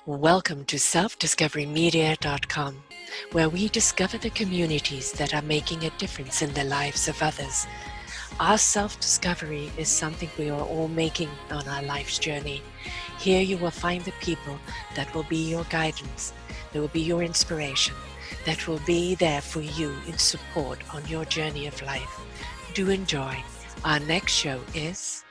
Welcome to selfdiscoverymedia.com, where we discover the communities that are making a difference in the lives of others. Our self-discovery is something we are all making on our life's journey. Here you will find the people that will be your guidance, that will be your inspiration, that will be there for you in support on your journey of life. Do enjoy. Our next show is...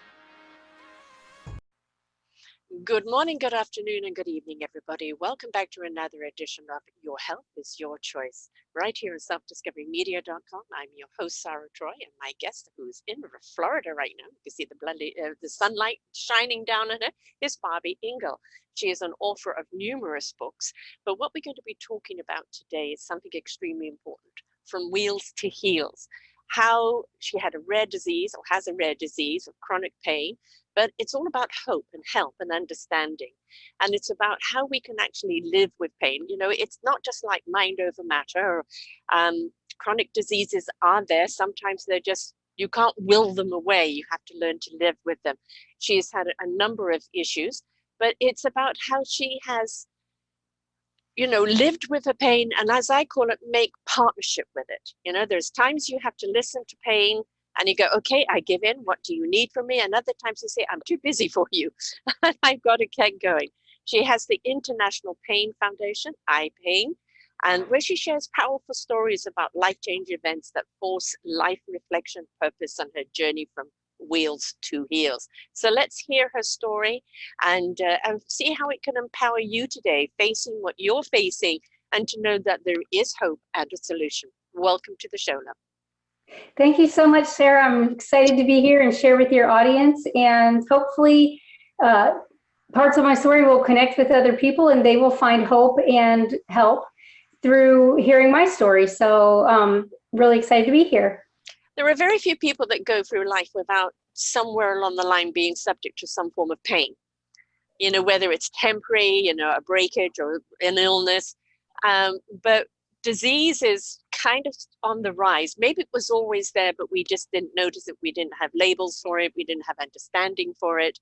Good morning, good afternoon, and good evening, everybody. Welcome back to another edition of Your Health is Your Choice, right here on selfdiscoverymedia.com. I'm your host, Sarah Troy, and my guest, who's in Florida right now, you can see the sunlight shining down on her, is Barby Ingle. She is an author of numerous books, but what we're going to be talking about today is something extremely important, from wheels to heels. How she had a rare disease, or has a rare disease of chronic pain, but it's all about hope and help and understanding. And it's about how we can actually live with pain. You know, it's not just like mind over matter. Chronic diseases are there. Sometimes they're just, you can't will them away. You have to learn to live with them. She has had a number of issues, but it's about how she has, you know, lived with her pain, and as I call it, make partnership with it. You know, there's times you have to listen to pain and you go, okay, I give in. What do you need from me? And other times you say, I'm too busy for you. And I've got to get going. She has the International Pain Foundation, iPain, and where she shares powerful stories about life-changing events that force life reflection, purpose, on her journey from wheels to heels. So let's hear her story and see how it can empower you today, facing what you're facing, and to know that there is hope and a solution. Welcome to the show, love. Thank you so much, Sarah. I'm excited to be here and share with your audience, and hopefully parts of my story will connect with other people and they will find hope and help through hearing my story. So really excited to be here. There are very few people that go through life without somewhere along the line being subject to some form of pain, you know, whether it's temporary, you know, a breakage or an illness, but disease is kind of on the rise. Maybe it was always there, but we just didn't notice it. We didn't have labels for it. We didn't have understanding for it.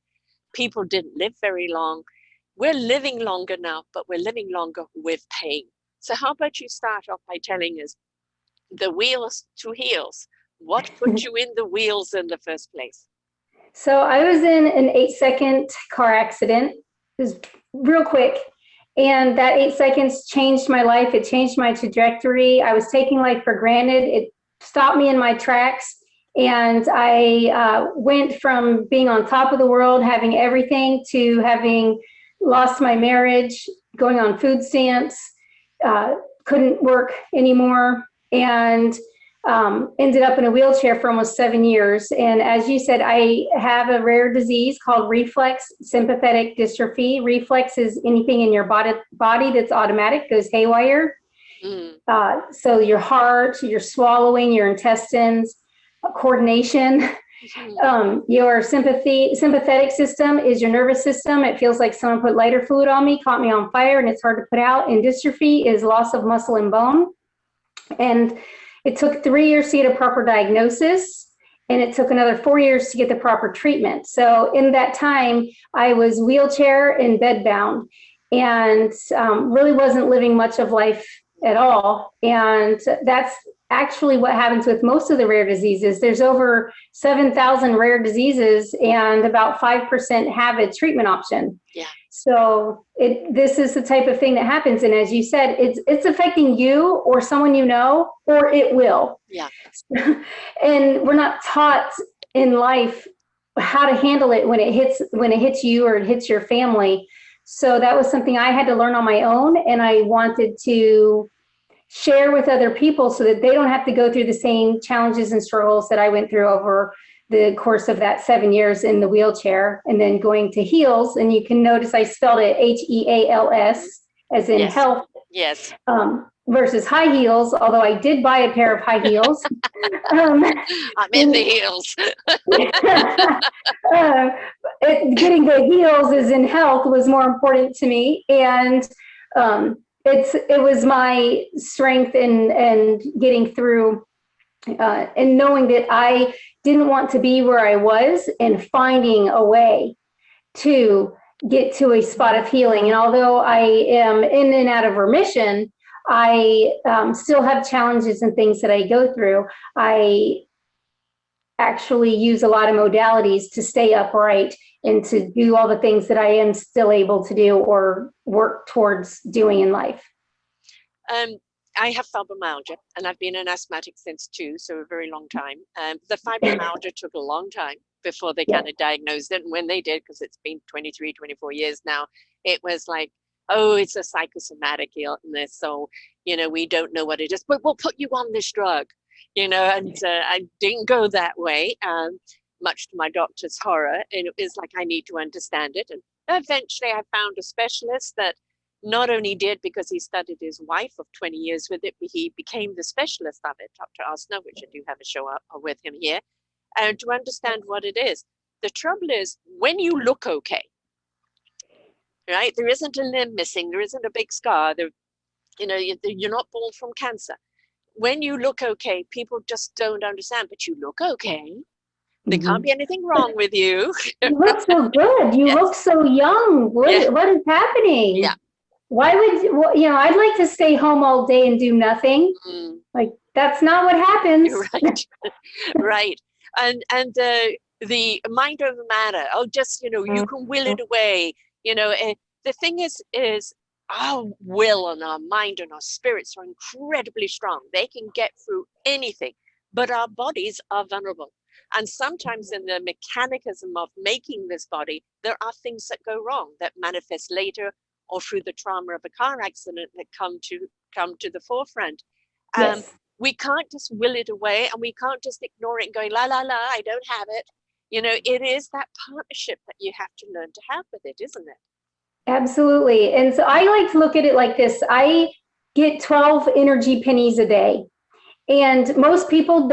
People didn't live very long. We're living longer now, but we're living longer with pain. So how about you start off by telling us the wheels to heels? What put you in the wheels in the first place? So I was in an 8-second car accident. It was real quick. And that 8 seconds changed my life. It changed my trajectory. I was taking life for granted. It stopped me in my tracks. And I went from being on top of the world, having everything, to having lost my marriage, going on food stamps, couldn't work anymore, and ended up in a wheelchair for almost 7 years. And as you said, I have a rare disease called reflex sympathetic dystrophy. Reflex is anything in your body that's automatic, goes haywire. So your heart, your swallowing, your intestines, coordination. Your sympathetic system is your nervous system. It feels like someone put lighter fluid on me, caught me on fire, and it's hard to put out. And dystrophy is loss of muscle and bone. And it took 3 years to get a proper diagnosis, and it took another 4 years to get the proper treatment. So in that time, I was wheelchair and bedbound, and really wasn't living much of life at all. And that's actually what happens with most of the rare diseases. There's over 7,000 rare diseases, and about 5% have a treatment option. Yeah. So this is the type of thing that happens. And as you said, it's affecting you or someone you know, or it will. Yeah. And we're not taught in life how to handle it when it hits you or it hits your family. So that was something I had to learn on my own, and I wanted to share with other people so that they don't have to go through the same challenges and struggles that I went through over the course of that 7 years in the wheelchair, and then going to heels. And you can notice I spelled it HEALS, as in health. Yes. Versus high heels, although I did buy a pair of high heels. I'm in the heels. Getting the heels is in health was more important to me. And it was my strength in getting through and knowing that I didn't want to be where I was, and finding a way to get to a spot of healing. And although I am in and out of remission, I still have challenges and things that I go through. I actually use a lot of modalities to stay upright and to do all the things that I am still able to do or work towards doing in life. I have fibromyalgia, and I've been an asthmatic since so a very long time. The fibromyalgia took a long time before they kind of diagnosed it. And when they did, because it's been 23, 24 years now, it was like, oh, it's a psychosomatic illness. So, we don't know what it is, but we'll put you on this drug, and I didn't go that way, much to my doctor's horror. And it was like, I need to understand it. And eventually I found a specialist that not only did, because he studied his wife of 20 years with it, but he became the specialist of it, Dr. Osner, which I do have a show up with him here, and to understand what it is. The trouble is, when you look okay, right? There isn't a limb missing, there isn't a big scar, you're not bald from cancer. When you look okay, people just don't understand, but you look okay. There can't be anything wrong with you. You look so good. You look so young. What is happening? Yeah. Why would I'd like to stay home all day and do nothing. Like, that's not what happens. Right. Right. And the mind over matter. Just you can will it away. The thing is our will and our mind and our spirits are incredibly strong. They can get through anything, but our bodies are vulnerable. And sometimes in the mechanism of making this body, there are things that go wrong that manifest later, or through the trauma of a car accident, that come to the forefront. We can't just will it away, and we can't just ignore it and going, la, la, la, I don't have it. It is that partnership that you have to learn to have with it, isn't it? Absolutely. And so I like to look at it like this. I get 12 energy pennies a day. And most people,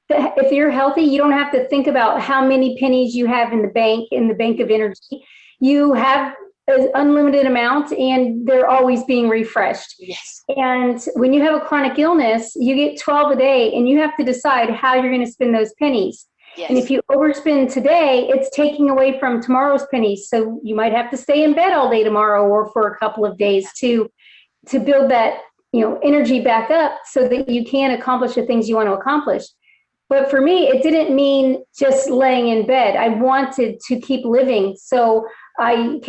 if you're healthy, you don't have to think about how many pennies you have in the bank of energy. You have an unlimited amount, and they're always being refreshed. Yes. And when you have a chronic illness, you get 12 a day, and you have to decide how you're going to spend those pennies. Yes. And if you overspend today, it's taking away from tomorrow's pennies. So you might have to stay in bed all day tomorrow, or for a couple of days to build that energy back up so that you can accomplish the things you want to accomplish. But for me, it didn't mean just laying in bed. I wanted to keep living. So I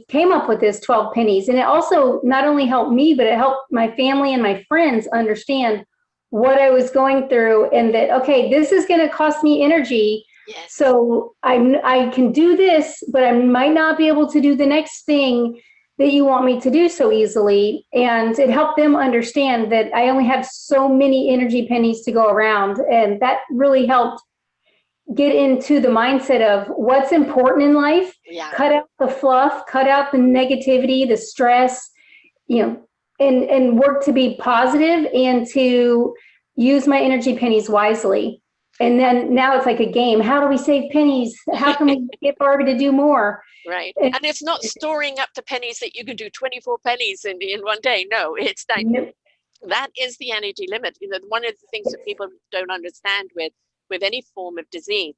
came up with this 12 pennies. And it also not only helped me, but it helped my family and my friends understand what I was going through, and that, okay, this is going to cost me energy. Yes. So I can do this, but I might not be able to do the next thing that you want me to do so easily. And it helped them understand that I only have so many energy pennies to go around. And that really helped get into the mindset of what's important in life. Yeah. Cut out the fluff, cut out the negativity, the stress, and work to be positive and to use my energy pennies wisely. And then now it's like a game. How do we save pennies? How can we get Barby to do more? Right. And it's not storing up the pennies that you can do 24 pennies in one day. No, it's that. Nope. That is the energy limit. One of the things that people don't understand with any form of disease,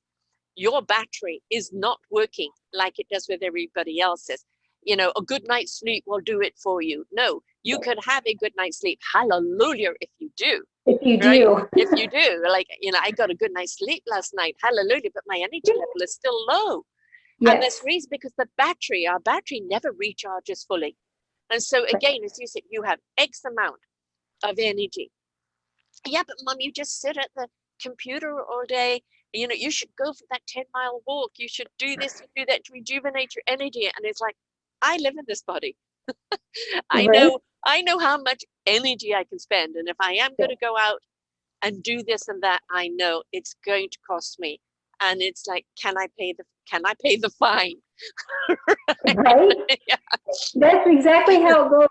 your battery is not working like it does with everybody else's. A good night's sleep will do it for you. No, you could have a good night's sleep. Hallelujah, if you do. If you do. Right? If you do. Like, I got a good night's sleep last night. Hallelujah, but my energy level is still low. Yes. And this reason because our battery never recharges fully. And so again, as you said, you have X amount of energy. Yeah, but Mom, you just sit at the computer all day. You should go for that 10-mile walk. You should do this and do that to rejuvenate your energy. And it's like, I live in this body. I know how much energy I can spend. And if I am going to go out and do this and that, I know it's going to cost me. And it's like, can I pay the fine? Right? Yeah. That's exactly how it goes.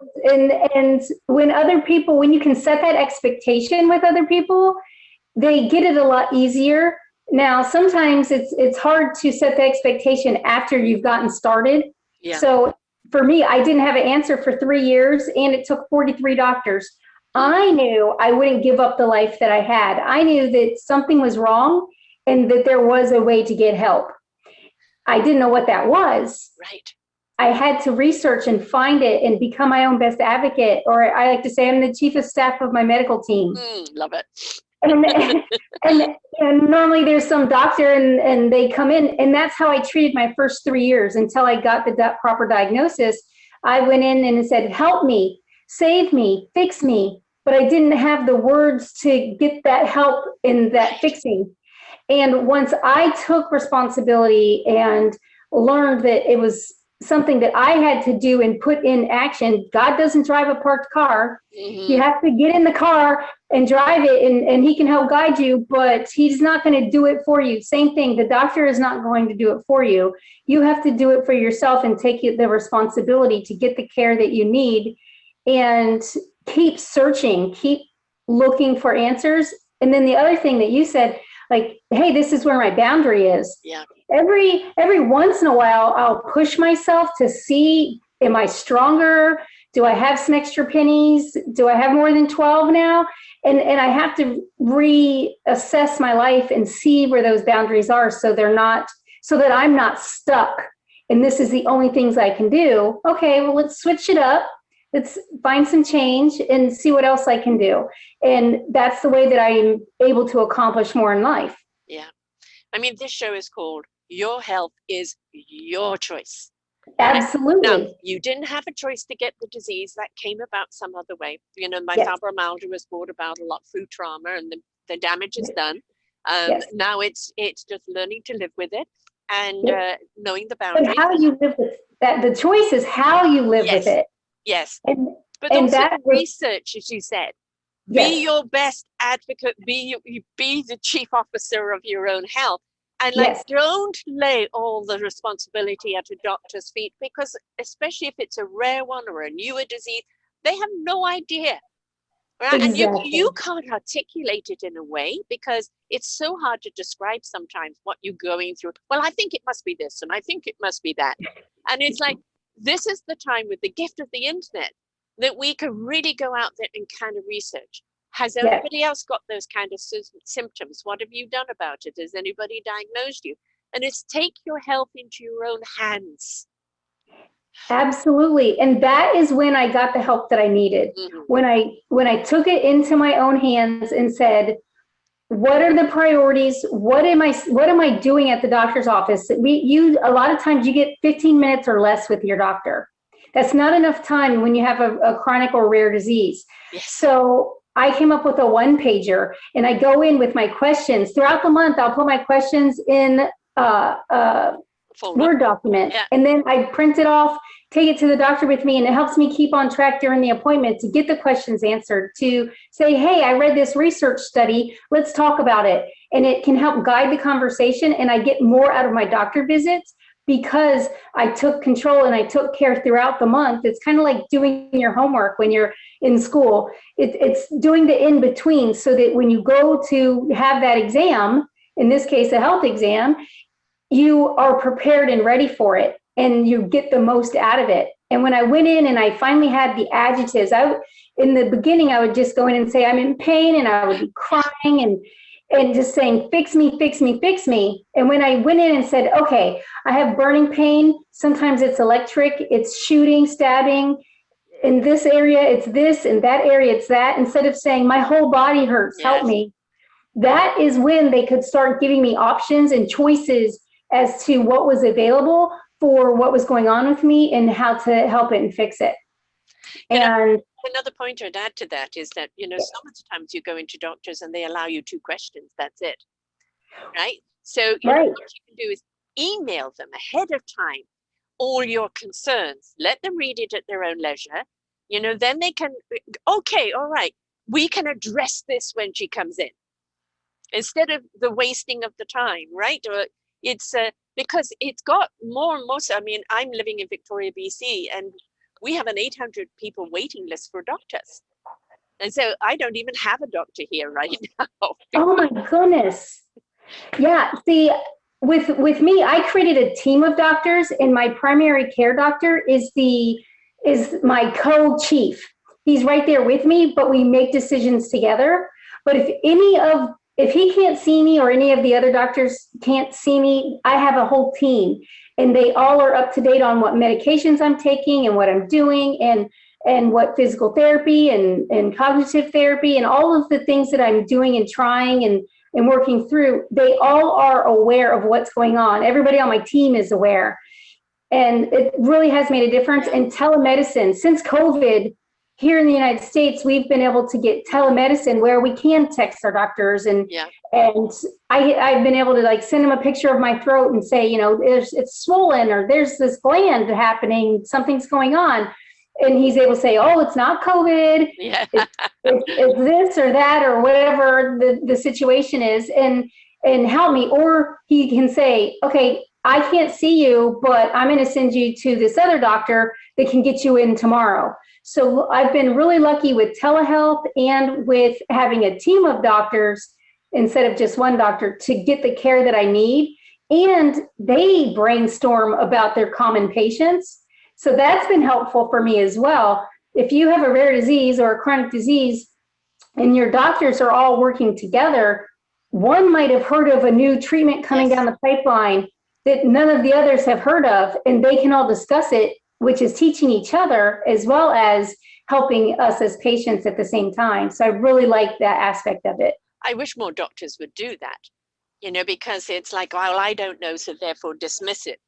And when you can set that expectation with other people, they get it a lot easier. Now, sometimes it's hard to set the expectation after you've gotten started. Yeah. So for me, I didn't have an answer for 3 years, and it took 43 doctors. I knew I wouldn't give up the life that I had. I knew that something was wrong and that there was a way to get help. I didn't know what that was. Right. I had to research and find it and become my own best advocate. Or I like to say I'm the chief of staff of my medical team. Love it. And normally there's some doctor and they come in, and that's how I treated my first 3 years until I got the proper diagnosis. I went in and said, help me, save me, fix me. But I didn't have the words to get that help in that fixing. And once I took responsibility and learned that it was something that I had to do and put in action, God doesn't drive a parked car. Mm-hmm. You have to get in the car and drive it, and he can help guide you, but he's not going to do it for you. Same thing. The doctor is not going to do it for you. You have to do it for yourself and take the responsibility to get the care that you need, and keep searching, keep looking for answers. And then the other thing that you said, like, hey, this is where my boundary is. Yeah. Every once in a while, I'll push myself to see, am I stronger? Do I have some extra pennies? Do I have more than 12 now? And I have to reassess my life and see where those boundaries are, so that I'm not stuck. And this is the only things I can do. Okay, well, let's switch it up. Let's find some change and see what else I can do. And that's the way that I'm able to accomplish more in life. Yeah. I mean, this show is called Your Health is Your Choice. Absolutely. Now, you didn't have a choice to get the disease. That came about some other way. You know, my fibromyalgia was brought about a lot through trauma, and the damage is done. Now it's just learning to live with it and knowing the boundaries. And how you live with that. The choice is how you live with it. Yes. But also that research, as you said, be your best advocate, be the chief officer of your own health. And don't lay all the responsibility at a doctor's feet, because especially if it's a rare one or a newer disease, they have no idea. Right? Exactly. And you can't articulate it in a way, because it's so hard to describe sometimes what you're going through. Well, I think it must be this, and I think it must be that. And it's like, this is the time with the gift of the internet that we can really go out there and kind of research. Has everybody else got those kind of symptoms? What have you done about it? Has anybody diagnosed you? And it's take your health into your own hands. Absolutely. And that is when I got the help that I needed. Mm-hmm. When I took it into my own hands and said, what are the priorities? What am I doing at the doctor's office? A lot of times you get 15 minutes or less with your doctor. That's not enough time when you have a chronic or rare disease. Yes. So I came up with a 1-pager, and I go in with my questions. Throughout the month, I'll put my questions in Word document, and then I print it off, take it to the doctor with me, and it helps me keep on track during the appointment to get the questions answered, to say, hey, I read this research study, let's talk about it. And it can help guide the conversation, and I get more out of my doctor visits because I took control and I took care throughout the month. It's kind of like doing your homework when you're in school. It's doing the in-between, so that when you go to have that exam, in this case, a health exam, you are prepared and ready for it, and you get the most out of it. And when I went in and I finally had the adjectives, in the beginning, I would just go in and say, I'm in pain, and I would be crying and just saying, fix me, fix me, fix me. And when I went in and said, okay, I have burning pain, sometimes it's electric, it's shooting, stabbing, in this area, it's this, in that area, it's that, instead of saying, my whole body hurts, help me. That is when they could start giving me options and choices as to what was available for what was going on with me and how to help it and fix it. And another point I'd add to that is that, sometimes you go into doctors and they allow you 2 questions. That's it. Right? So what you can do is email them ahead of time all your concerns. Let them read it at their own leisure. Then they can, okay, all right, we can address this when she comes in, instead of the wasting of the time, right? Or it's because it's got more and more. I mean, I'm living in Victoria, BC, and we have an 800 people waiting list for doctors. And so I don't even have a doctor here right now. Oh my goodness. Yeah. See, with me, I created a team of doctors, and my primary care doctor is my co-chief. He's right there with me, but we make decisions together. But if any of if he can't see me or any of the other doctors can't see me, I have a whole team and they all are up to date on what medications I'm taking and what I'm doing and what physical therapy and cognitive therapy and all of the things that I'm doing and trying and working through. They all are aware of what's going on. Everybody on my team is aware. And it really has made a difference. And telemedicine, since COVID, here in the United States, we've been able to get telemedicine where we can text our doctors and I've been able to like send them a picture of my throat and say, you know, it's swollen or there's this gland happening, something's going on. And he's able to say, oh, it's not COVID, it's this or that or whatever the situation is and help me. Or he can say, okay, I can't see you, but I'm going to send you to this other doctor that can get you in tomorrow. So I've been really lucky with telehealth and with having a team of doctors instead of just one doctor to get the care that I need. And they brainstorm about their common patients. So that's been helpful for me as well. If you have a rare disease or a chronic disease and your doctors are all working together, one might have heard of a new treatment coming down the pipeline that none of the others have heard of, and they can all discuss it, which is teaching each other as well as helping us as patients at the same time. So I really like that aspect of it. I wish more doctors would do that, you know, because it's like, well, I don't know, so therefore dismiss it.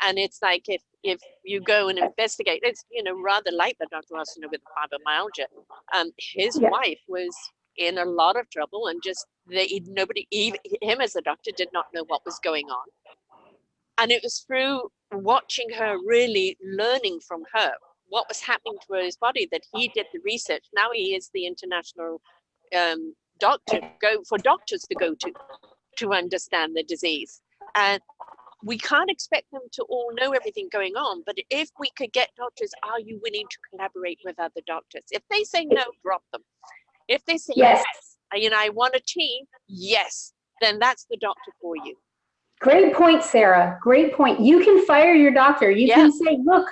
And it's like if you go and investigate, it's, you know, rather like the Dr. Austin with fibromyalgia. His wife was in a lot of trouble and just nobody, even him as a doctor, did not know what was going on. And it was through watching her, really learning from her what was happening to his body, that he did the research. Now he is the international doctor for doctors to go to understand the disease. And we can't expect them to all know everything going on, but if we could get doctors, are you willing to collaborate with other doctors? If they say no, drop them. If they say yes, you know, I want a team, yes, then that's the doctor for you. Great point, Sarah. Great point. You can fire your doctor. You can say, look,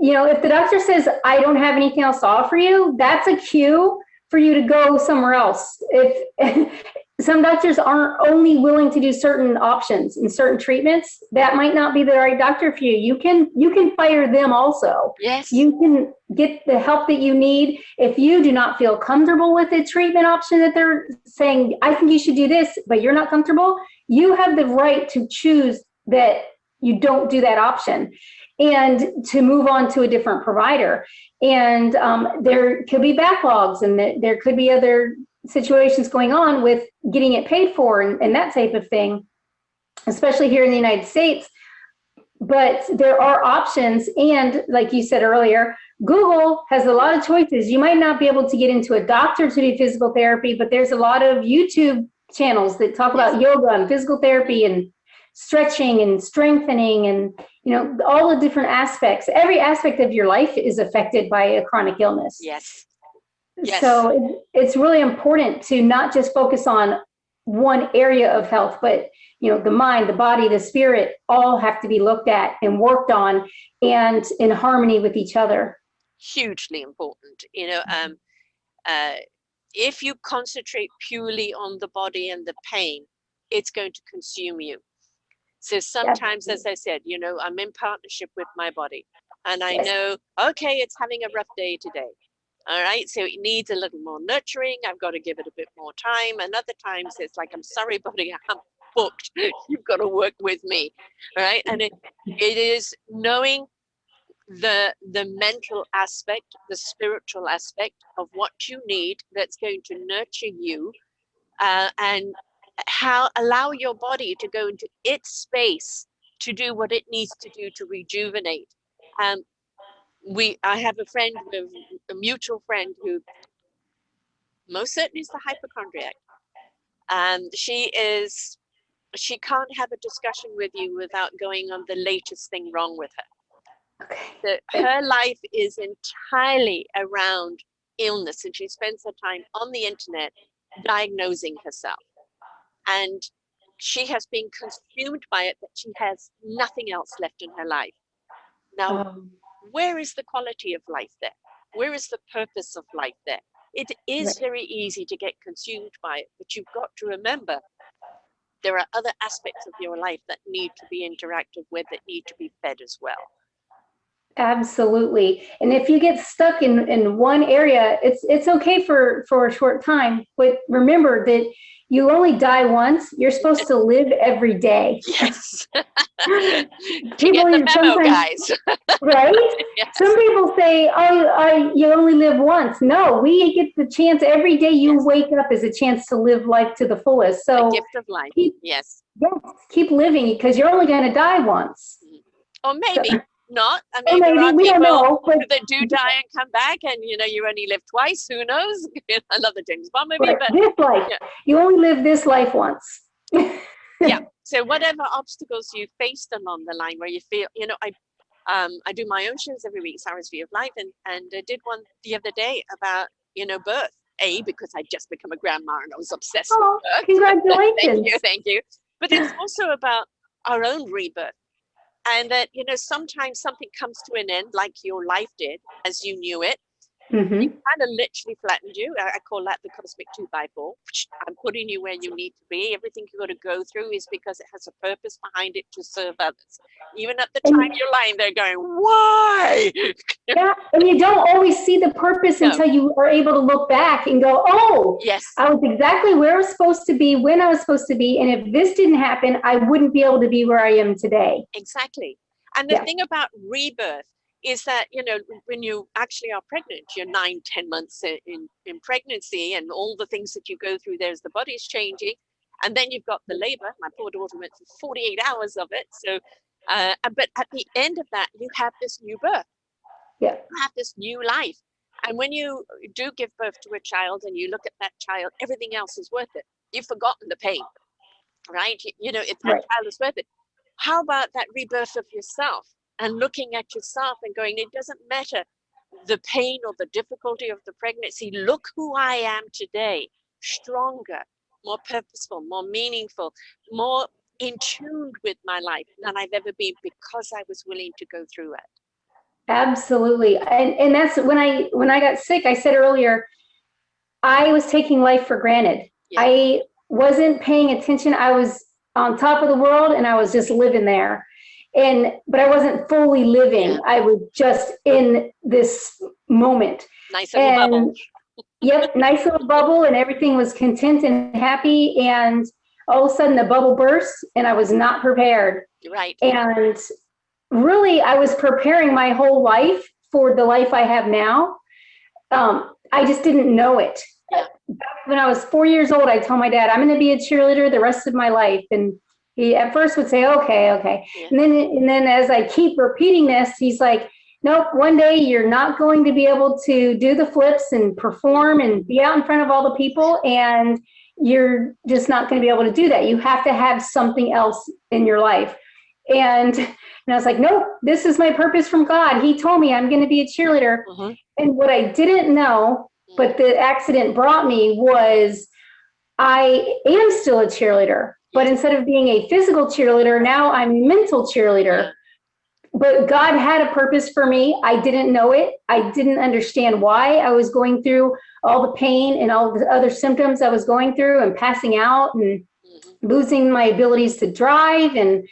you know, if the doctor says, I don't have anything else to offer you, that's a cue for you to go somewhere else. If some doctors aren't only willing to do certain options and certain treatments, that might not be the right doctor for you. You can fire them also. Yes. You can get the help that you need. If you do not feel comfortable with the treatment option that they're saying, I think you should do this, but you're not comfortable, you have the right to choose that you don't do that option and to move on to a different provider. And there could be backlogs and there could be other situations going on with getting it paid for and that type of thing, especially here in the United States. But there are options. And like you said earlier, Google has a lot of choices. You might not be able to get into a doctor to do physical therapy, but there's a lot of YouTube channels that talk about yoga and physical therapy and stretching and strengthening and, you know, all the different aspects. Every aspect of your life is affected by a chronic illness. Yes. So it's really important to not just focus on one area of health, but, you know, the mind, the body, the spirit, all have to be looked at and worked on and in harmony with each other. Hugely important. You know, if you concentrate purely on the body and the pain, it's going to consume you. So sometimes, as I said, you know, I'm in partnership with my body and I know, okay, it's having a rough day today. All right, so it needs a little more nurturing. I've got to give it a bit more time. And other times it's like, I'm sorry, buddy, I'm booked. You've got to work with me. All right. And it is knowing the mental aspect, the spiritual aspect of what you need that's going to nurture you and allow your body to go into its space to do what it needs to do to rejuvenate. I have a mutual friend who most certainly is the hypochondriac. She can't have a discussion with you without going on the latest thing wrong with her. Okay. So her life is entirely around illness, and she spends her time on the internet diagnosing herself. And she has been consumed by it that she has nothing else left in her life. Now, where is the quality of life there? Where is the purpose of life there? It is very easy to get consumed by it, but you've got to remember there are other aspects of your life that need to be interacted with, that need to be fed as well. Absolutely. And if you get stuck in one area, it's okay for a short time, but remember that you only die once. You're supposed to live every day. Yes. People get the memo, guys. Right? Yes. Some people say, oh, you only live once. No, we get the chance every day you wake up is a chance to live life to the fullest. So the gift of life. Yes, keep living, because you're only going to die once. Or maybe not. I Or mean, there are we don't know, people that do die and come back, and you only live twice. Who knows? Another James Bond movie, but this life, you only live this life once. Yeah. So whatever obstacles you faced along the line, where you feel, I do my own shows every week, Sarah's View of Life, and I did one the other day about birth. Because I just become a grandma and I was obsessed with birth. Congratulations. Thank you. But it's also about our own rebirth. And that, sometimes something comes to an end, like your life did, as you knew it. Mm-hmm. It kind of literally flattened you. I call that the cosmic 2x4. I'm putting you where you need to be. Everything you've got to go through is because it has a purpose behind it to serve others. Even at the time you're lying there going, why? Yeah, and you don't always see the purpose until you are able to look back and go, oh, yes, I was exactly where I was supposed to be, when I was supposed to be. And if this didn't happen, I wouldn't be able to be where I am today. Exactly. And the thing about rebirth is that, when you actually are pregnant, you're 9-10 months in pregnancy, and all the things that you go through, there's the body's changing. And then you've got the labor. My poor daughter went through 48 hours of it. So, but at the end of that, you have this new birth. Yeah. You have this new life. And when you do give birth to a child and you look at that child, everything else is worth it. You've forgotten the pain, right? If that child is worth it. How about that rebirth of yourself, and looking at yourself and going, it doesn't matter the pain or the difficulty of the pregnancy. Look who I am today, stronger, more purposeful, more meaningful, more in tune with my life than I've ever been, because I was willing to go through it. Absolutely. And that's when I got sick, I said earlier, I was taking life for granted. Yeah. I wasn't paying attention. I was on top of the world and I was just living there. But I wasn't fully living. Yeah. I was just in this moment. Nice little bubble. Yep, nice little bubble, and everything was content and happy. And all of a sudden the bubble burst and I was not prepared. Right. And really, I was preparing my whole life for the life I have now. I just didn't know it. Yeah. When I was 4 years old, I told my dad, I'm going to be a cheerleader the rest of my life. And he at first would say, okay. Yeah. And then as I keep repeating this, he's like, nope, one day you're not going to be able to do the flips and perform and be out in front of all the people. And you're just not going to be able to do that. You have to have something else in your life. And I was like, nope, this is my purpose from God. He told me I'm going to be a cheerleader. Mm-hmm. And what I didn't know, but the accident brought me, was I am still a cheerleader. But instead of being a physical cheerleader, now I'm a mental cheerleader. But God had a purpose for me. I didn't know it. I didn't understand why I was going through all the pain and all the other symptoms I was going through, and passing out and losing my abilities to drive and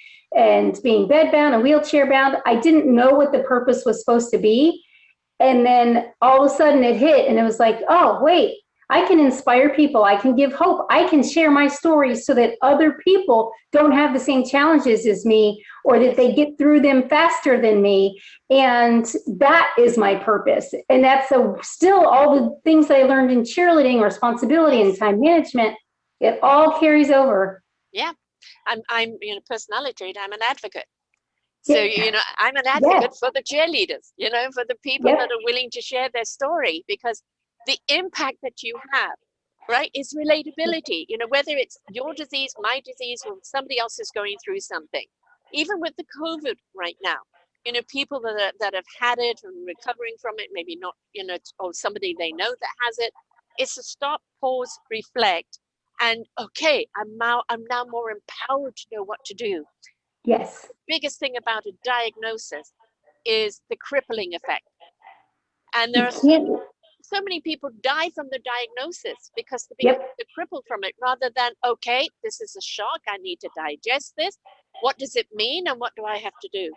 being bedbound and wheelchair bound. I didn't know what the purpose was supposed to be. And then all of a sudden it hit, and it was like, oh, wait, I can inspire people. I can give hope. I can share my stories so that other people don't have the same challenges as me, or that they get through them faster than me. And that is my purpose. And that's still all the things that I learned in cheerleading, responsibility and time management, it all carries over. Yeah. I'm personality, I'm an advocate. So, I'm an advocate for the cheerleaders, for the people that are willing to share their story, because the impact that you have, right, is relatability, whether it's your disease, my disease, or somebody else is going through something. Even with the COVID right now, people that have had it and recovering from it, maybe not, or somebody they know that has it. It's a stop, pause, reflect. And okay, I'm now more empowered to know what to do. Yes. The biggest thing about a diagnosis is the crippling effect. And there are so many people die from the diagnosis because they become Yep. crippled from it, rather than, okay, this is a shock, I need to digest this. What does it mean, and what do I have to do?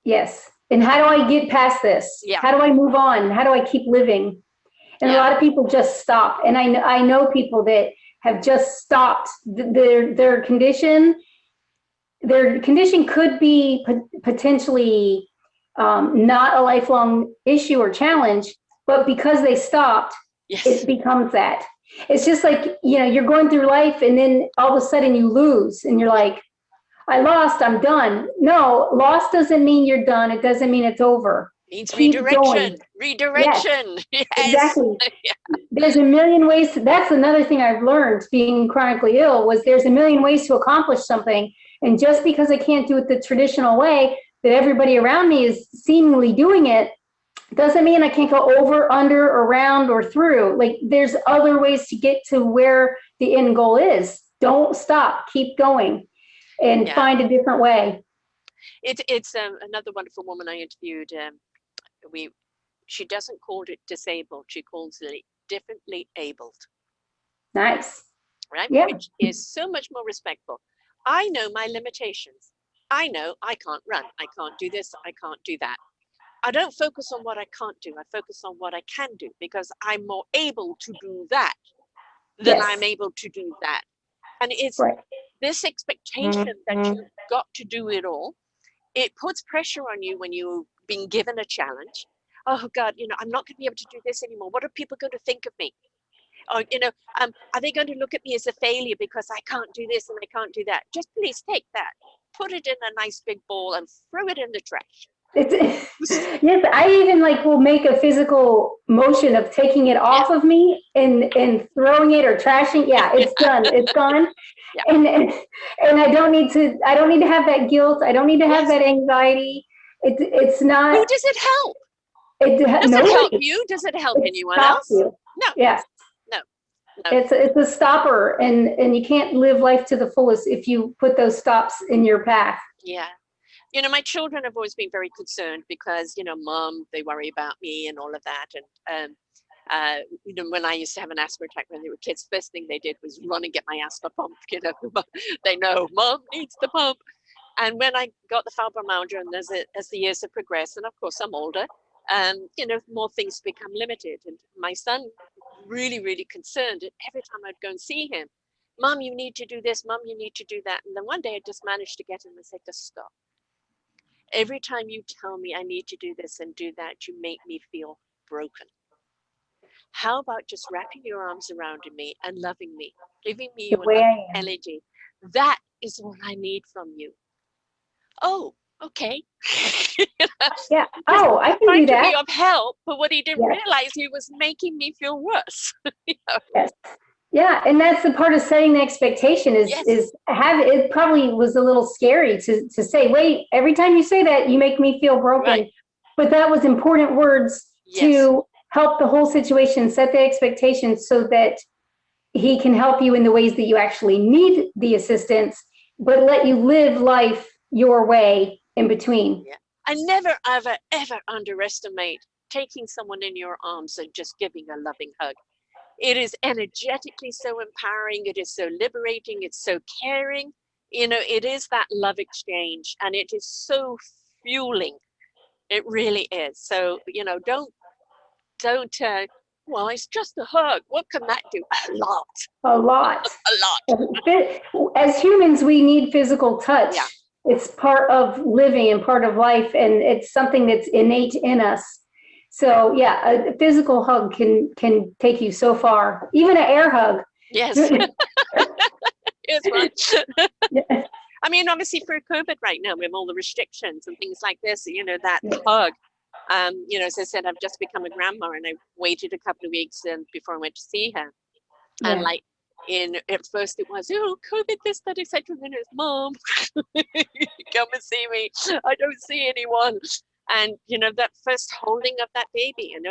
Yes. And how do I get past this? Yeah. How do I move on? How do I keep living? And a lot of people just stop. And I know people that have just stopped. Their condition could be potentially not a lifelong issue or challenge, but because they stopped, Yes. it becomes that. It's just like, you're going through life and then all of a sudden you lose and you're like, I lost, I'm done. No, loss doesn't mean you're done. It doesn't mean it's over. It means Keep redirection. going. Redirection. Yes, Yes. exactly. Yeah. There's a million ways. That's another thing I've learned being chronically ill, was there's a million ways to accomplish something. And just because I can't do it the traditional way that everybody around me is seemingly doing it, doesn't mean I can't go over, under, around, or through. Like, there's other ways to get to where the end goal is. Don't stop. Keep going and find a different way. It's another wonderful woman I interviewed. She doesn't call it disabled. She calls it differently abled. Nice. Right? Yeah. Which is so much more respectful. I know my limitations. I know I can't run. I can't do this. I can't do that. I don't focus on what I can't do. I focus on what I can do, because I'm more able to do that than I'm able to do that. And it's this expectation that you've got to do it all. It puts pressure on you when you've been given a challenge. Oh God, I'm not going to be able to do this anymore. What are people going to think of me? Or, are they going to look at me as a failure because I can't do this and I can't do that? Just please take that, put it in a nice big ball and throw it in the trash. Yes, I even will make a physical motion of taking it off of me and throwing it or trashing. Yeah, it's done. It's gone. Yeah. And I don't need to have that guilt. I don't need to have that anxiety. It's not. Who does it help? Does it help you? Does it help anyone else? You. No. Yes. No. It's a stopper, and you can't live life to the fullest if you put those stops in your path. Yeah. My children have always been very concerned because, Mom, they worry about me and all of that. And, when I used to have an asthma attack when they were kids, first thing they did was run and get my asthma pump. They know Mom needs the pump. And when I got the fibromyalgia, and as the years have progressed, and of course I'm older, more things become limited. And my son really, really concerned. And every time I'd go and see him, Mom, you need to do this. Mom, you need to do that. And then one day I just managed to get him and say, just stop. Every time you tell me I need to do this and do that, you make me feel broken. How about just wrapping your arms around me and loving me, giving me your energy? That is what I need from you. Oh, okay. Yeah. Oh, I can do that. Trying to be of help, but what he didn't realize, he was making me feel worse. Yes. Yeah, and that's the part of setting the expectation is it probably was a little scary to say, wait, every time you say that, you make me feel broken. Right. But that was important words to help the whole situation, set the expectations so that he can help you in the ways that you actually need the assistance, but let you live life your way in between. Yeah. I never, ever, ever underestimate taking someone in your arms and just giving a loving hug. It is energetically so empowering. It is so liberating. It's so caring. It is that love exchange, and it is so fueling. It really is. So, don't, well, it's just a hug. What can that do? A lot. A lot. A lot. As humans, we need physical touch. Yeah. It's part of living and part of life, and it's something that's innate in us. So yeah, a physical hug can take you so far. Even an air hug. Yes. Yes, right. Yes. I mean, obviously for COVID right now, with all the restrictions and things like this, that hug. As I said, I've just become a grandma, and I waited a couple of weeks before I went to see her. And at first it was, COVID, this, that, etc. And then it's, Mom, come and see me. I don't see anyone. And, that first holding of that baby, and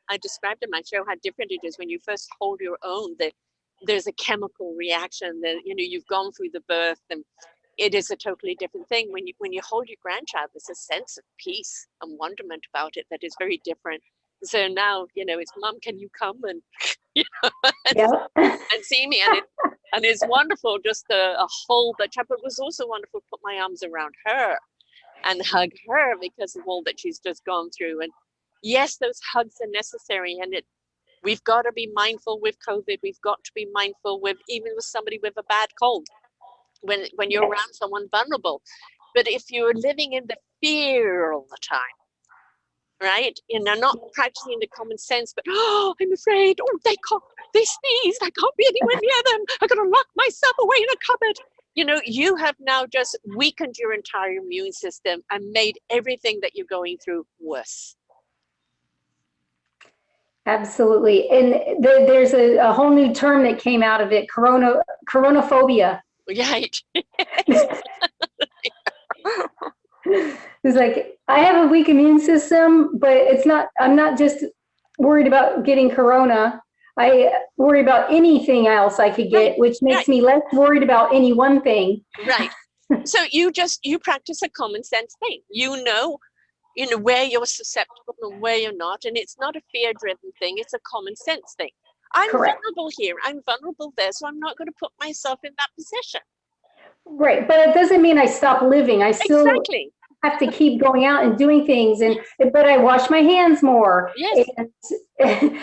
I described in my show how different it is when you first hold your own, that there's a chemical reaction that, you've gone through the birth, and it is a totally different thing. When you hold your grandchild, there's a sense of peace and wonderment about it that is very different So now, it's Mom, can you come and, you know, Yeah. and see me? And it's wonderful just a hold that child. But it was also wonderful to put my arms around her and hug her because of all that she's just gone through. And yes, those hugs are necessary. And we've got to be mindful with COVID. We've got to be mindful with even with somebody with a bad cold when you're around someone vulnerable. But if you're living in the fear all the time, right? Not practicing the common sense, but I'm afraid. Oh, they sneezed. I can't be anywhere near them. I gotta lock myself away in a cupboard. You have now just weakened your entire immune system and made everything that you're going through worse. Absolutely. And there's a whole new term that came out of it, coronaphobia. Right. It's like, I have a weak immune system, but I'm not just worried about getting corona. I worry about anything else I could get, which makes me less worried about any one thing. Right. So you practice a common sense thing. You know where you're susceptible and where you're not. And it's not a fear-driven thing. It's a common sense thing. I'm Correct. vulnerable here. I'm vulnerable there. So I'm not going to put myself in that position. Right. But it doesn't mean I stop living. I still have to keep going out and doing things. But I wash my hands more. Yes. And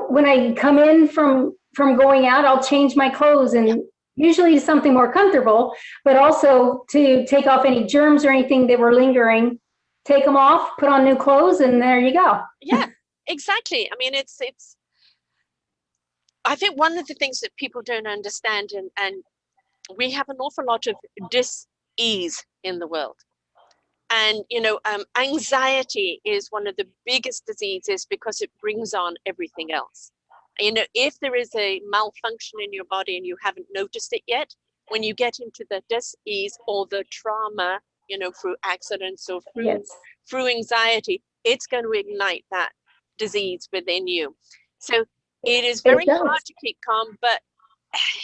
when I come in from going out, I'll change my clothes and usually something more comfortable, but also to take off any germs or anything that were lingering. Take them off, put on new clothes, and there you go. Yeah, exactly. I mean, I think one of the things that people don't understand, and we have an awful lot of dis-ease in the world. And, anxiety is one of the biggest diseases because it brings on everything else. If there is a malfunction in your body and you haven't noticed it yet, when you get into the dis-ease or the trauma, through accidents or through anxiety, it's going to ignite that disease within you. So it is very hard to keep calm, but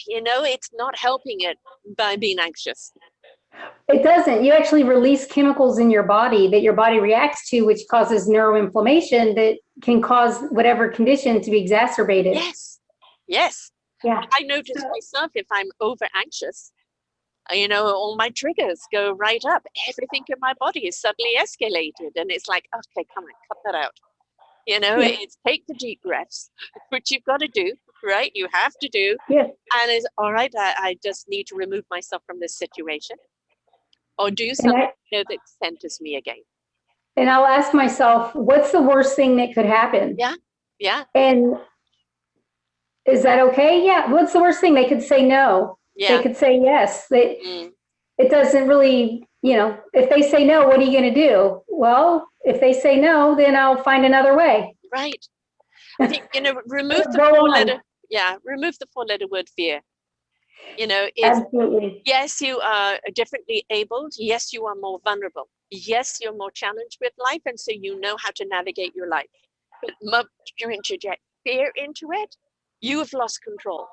it's not helping it by being anxious. It doesn't. You actually release chemicals in your body that your body reacts to, which causes neuroinflammation that can cause whatever condition to be exacerbated. Yes. Yeah. I notice myself if I'm over anxious, all my triggers go right up. Everything in my body is suddenly escalated. And it's like, okay, come on, cut that out. It's take the deep breaths, which you've got to do, right? You have to do. Yeah. And it's all right, I just need to remove myself from this situation or do something that centers me again. And I'll ask myself, what's the worst thing that could happen? Yeah. And is that okay? Yeah. What's the worst thing? They could say no. Yeah. They could say yes. It doesn't really, if they say no, what are you going to do? Well, if they say no, then I'll find another way. Right. I think, remove the four-letter word fear. Absolutely. Yes, you are differently abled. Yes, you are more vulnerable. Yes, you're more challenged with life. And so you know how to navigate your life. But once you interject fear into it, you have lost control.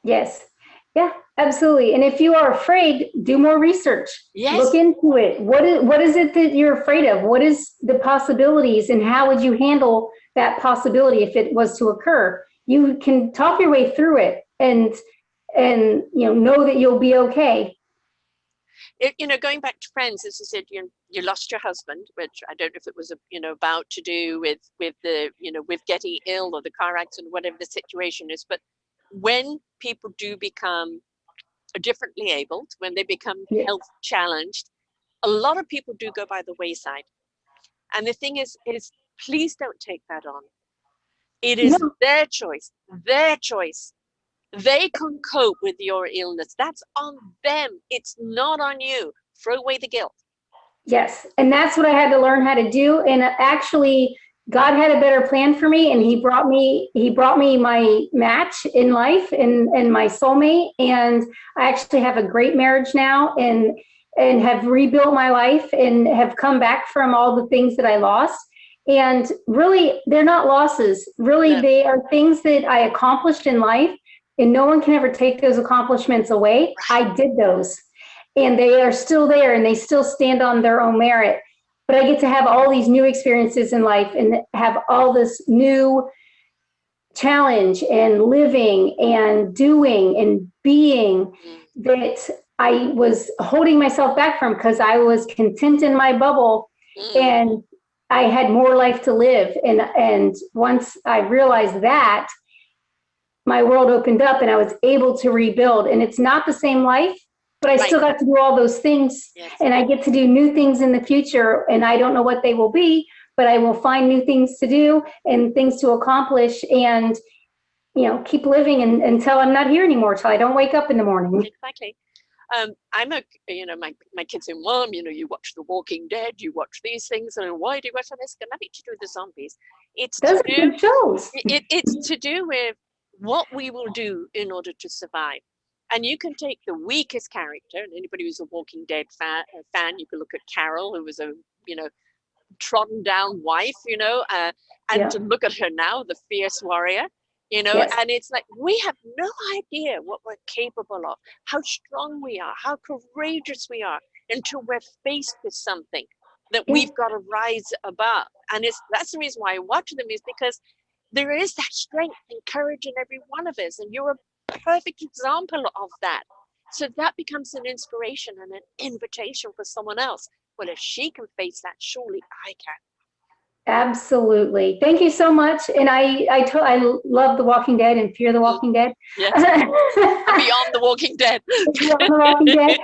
Yes. Yeah, absolutely. And if you are afraid, do more research. Yes. Look into it. What is it that you're afraid of? What is the possibilities and how would you handle that possibility if it was to occur? You can talk your way through it and know that you'll be okay. Going back to friends, as you said, you lost your husband, which I don't know if it was about to do with the with getting ill or the car accident, whatever the situation is. But when people do become differently abled, when they become health challenged, a lot of people do go by the wayside. And the thing is please don't take that on. It is their choice. They can cope with your illness. That's on them. It's not on you. Throw away the guilt. Yes. And that's what I had to learn how to do. And actually, God had a better plan for me, and he brought me my match in life and my soulmate. And I actually have a great marriage now and have rebuilt my life and have come back from all the things that I lost. And really, they're not losses. Really, they are things that I accomplished in life. And no one can ever take those accomplishments away. I did those. And they are still there and they still stand on their own merit. but I get to have all these new experiences in life and have all this new challenge and living and doing and being that I was holding myself back from because I was content in my bubble and I had more life to live. And once I realized that, my world opened up and I was able to rebuild. And it's not the same life, but I still got to do all those things. Yes. And I get to do new things in the future. And I don't know what they will be, but I will find new things to do and things to accomplish and, keep living until I'm not here anymore, till I don't wake up in the morning. Exactly. I'm my kids say, Mom, you watch The Walking Dead, you watch these things, and why do you watch this? Got nothing to do with the zombies. It's to do with what we will do in order to survive. And you can take the weakest character, and anybody who's a Walking Dead fan, you can look at Carol, who was a, trodden down wife, to look at her now, the fierce warrior, yes. And it's like, we have no idea what we're capable of, how strong we are, how courageous we are, until we're faced with something that we've got to rise above. And that's the reason why I watch them, is because there is that strength and courage in every one of us. And you're a perfect example of that. So that becomes an inspiration and an invitation for someone else. Well, if she can face that, surely I can. Absolutely. Thank you so much. And I love The Walking Dead and Fear the Walking Dead. Yes. Beyond The Walking Dead. Beyond The Walking Dead.